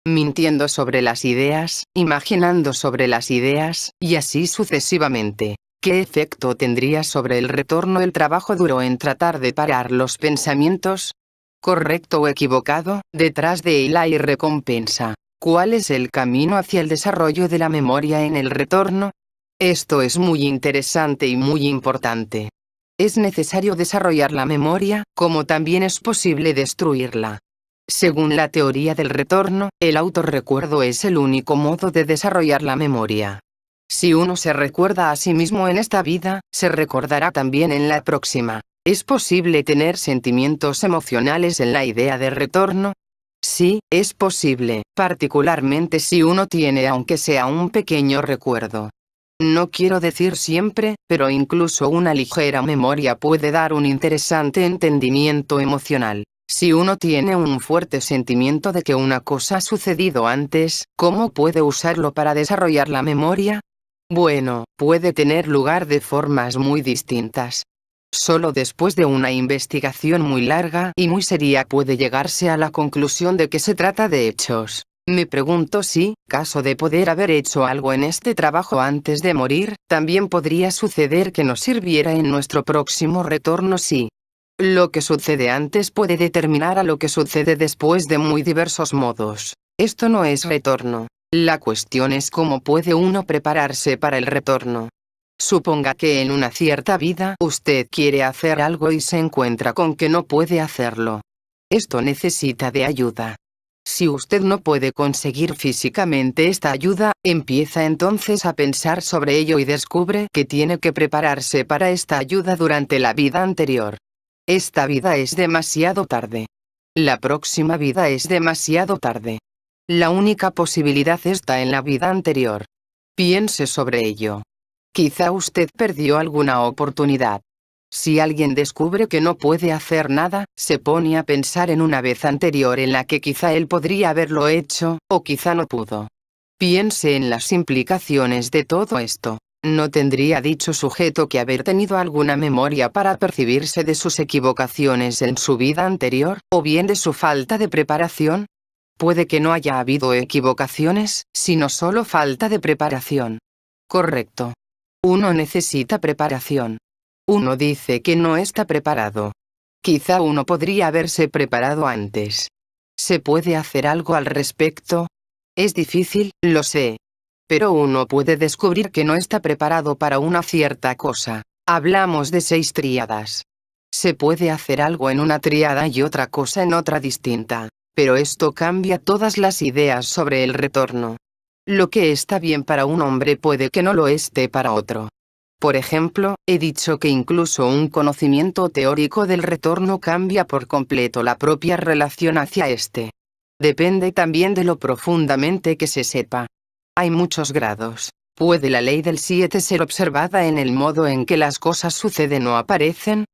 Mintiendo sobre las ideas, imaginando sobre las ideas, y así sucesivamente. ¿Qué efecto tendría sobre el retorno el trabajo duro en tratar de parar los pensamientos? ¿Correcto o equivocado? Detrás de él hay recompensa. ¿Cuál es el camino hacia el desarrollo de la memoria en el retorno? Esto es muy interesante y muy importante. Es necesario desarrollar la memoria, como también es posible destruirla. Según la teoría del retorno, el autorrecuerdo es el único modo de desarrollar la memoria. Si uno se recuerda a sí mismo en esta vida, se recordará también en la próxima. ¿Es posible tener sentimientos emocionales en la idea de retorno? Sí, es posible, particularmente si uno tiene aunque sea un pequeño recuerdo. No quiero decir siempre, pero incluso una ligera memoria puede dar un interesante entendimiento emocional. Si uno tiene un fuerte sentimiento de que una cosa ha sucedido antes, ¿cómo puede usarlo para desarrollar la memoria? Bueno, puede tener lugar de formas muy distintas. Solo después de una investigación muy larga y muy seria puede llegarse a la conclusión de que se trata de hechos. Me pregunto si, caso de poder haber hecho algo en este trabajo antes de morir, también podría suceder que nos sirviera en nuestro próximo retorno si lo que sucede antes puede determinar a lo que sucede después de muy diversos modos. Esto no es retorno. La cuestión es cómo puede uno prepararse para el retorno. Suponga que en una cierta vida usted quiere hacer algo y se encuentra con que no puede hacerlo. Esto necesita de ayuda. Si usted no puede conseguir físicamente esta ayuda, empieza entonces a pensar sobre ello y descubre que tiene que prepararse para esta ayuda durante la vida anterior. Esta vida es demasiado tarde. La próxima vida es demasiado tarde. La única posibilidad está en la vida anterior. Piense sobre ello. Quizá usted perdió alguna oportunidad. Si alguien descubre que no puede hacer nada, se pone a pensar en una vez anterior en la que quizá él podría haberlo hecho, o quizá no pudo. Piense en las implicaciones de todo esto. ¿No tendría dicho sujeto que haber tenido alguna memoria para percibirse de sus equivocaciones en su vida anterior, o bien de su falta de preparación? Puede que no haya habido equivocaciones, sino solo falta de preparación. Correcto. Uno necesita preparación. Uno dice que no está preparado. Quizá uno podría haberse preparado antes. ¿Se puede hacer algo al respecto? Es difícil, lo sé. Pero uno puede descubrir que no está preparado para una cierta cosa. Hablamos de 6 tríadas. Se puede hacer algo en una tríada y otra cosa en otra distinta. Pero esto cambia todas las ideas sobre el retorno. Lo que está bien para un hombre puede que no lo esté para otro. Por ejemplo, he dicho que incluso un conocimiento teórico del retorno cambia por completo la propia relación hacia este. Depende también de lo profundamente que se sepa. Hay muchos grados. ¿Puede la ley del 7 ser observada en el modo en que las cosas suceden o aparecen?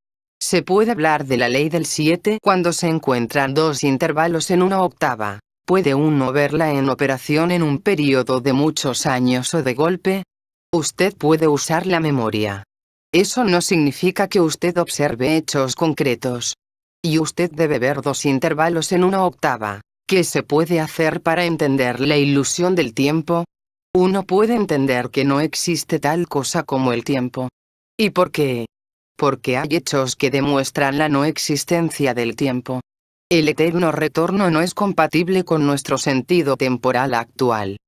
Se puede hablar de la ley del 7 cuando se encuentran dos intervalos en una octava. ¿Puede uno verla en operación en un periodo de muchos años o de golpe? Usted puede usar la memoria. Eso no significa que usted observe hechos concretos. Y usted debe ver dos intervalos en una octava. ¿Qué se puede hacer para entender la ilusión del tiempo? Uno puede entender que no existe tal cosa como el tiempo. ¿Y por qué? Porque hay hechos que demuestran la no existencia del tiempo. El eterno retorno no es compatible con nuestro sentido temporal actual.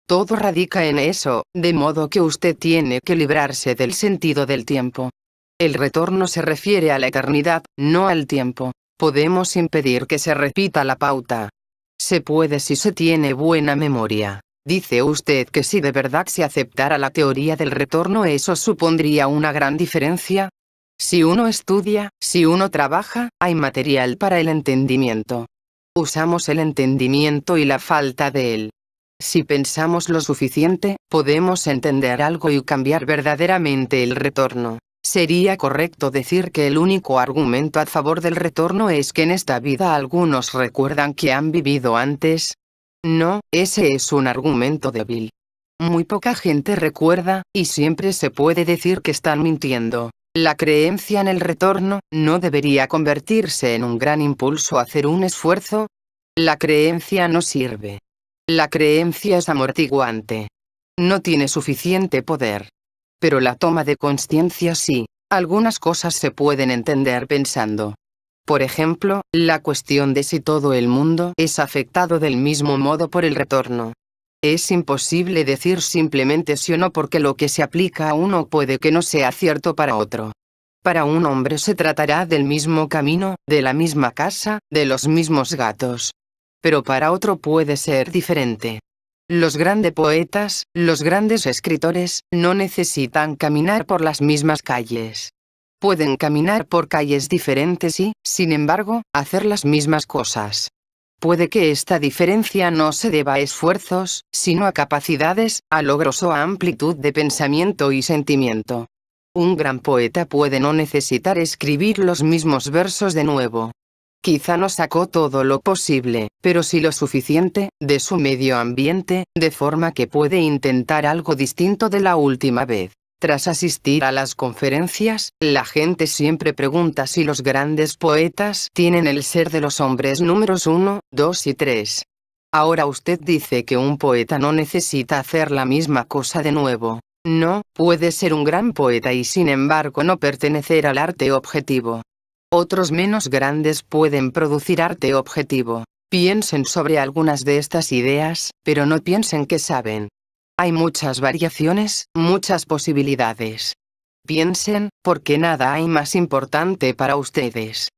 Todo radica en eso, de modo que usted tiene que librarse del sentido del tiempo. El retorno se refiere a la eternidad, no al tiempo. Podemos impedir que se repita la pauta. Se puede si se tiene buena memoria. Dice usted que si de verdad se aceptara la teoría del retorno, ¿eso supondría una gran diferencia? Si uno estudia, si uno trabaja, hay material para el entendimiento. Usamos el entendimiento y la falta de él. Si pensamos lo suficiente, podemos entender algo y cambiar verdaderamente el retorno. Sería correcto decir que el único argumento a favor del retorno es que en esta vida algunos recuerdan que han vivido antes. No, ese es un argumento débil. Muy poca gente recuerda, y siempre se puede decir que están mintiendo. La creencia en el retorno no debería convertirse en un gran impulso a hacer un esfuerzo. La creencia no sirve. La creencia es amortiguante. No tiene suficiente poder. Pero la toma de conciencia sí. Algunas cosas se pueden entender pensando. Por ejemplo, la cuestión de si todo el mundo es afectado del mismo modo por el retorno. Es imposible decir simplemente sí o no porque lo que se aplica a uno puede que no sea cierto para otro. Para un hombre se tratará del mismo camino, de la misma casa, de los mismos gatos. Pero para otro puede ser diferente. Los grandes poetas, los grandes escritores, no necesitan caminar por las mismas calles. Pueden caminar por calles diferentes y, sin embargo, hacer las mismas cosas. Puede que esta diferencia no se deba a esfuerzos, sino a capacidades, a logros o a amplitud de pensamiento y sentimiento. Un gran poeta puede no necesitar escribir los mismos versos de nuevo. Quizá no sacó todo lo posible, pero sí lo suficiente, de su medio ambiente, de forma que puede intentar algo distinto de la última vez. Tras asistir a las conferencias, la gente siempre pregunta si los grandes poetas tienen el ser de los hombres números 1, 2 y 3. Ahora usted dice que un poeta no necesita hacer la misma cosa de nuevo. No, puede ser un gran poeta y sin embargo no pertenecer al arte objetivo. Otros menos grandes pueden producir arte objetivo. Piensen sobre algunas de estas ideas, pero no piensen que saben. Hay muchas variaciones, muchas posibilidades. Piensen, porque nada hay más importante para ustedes.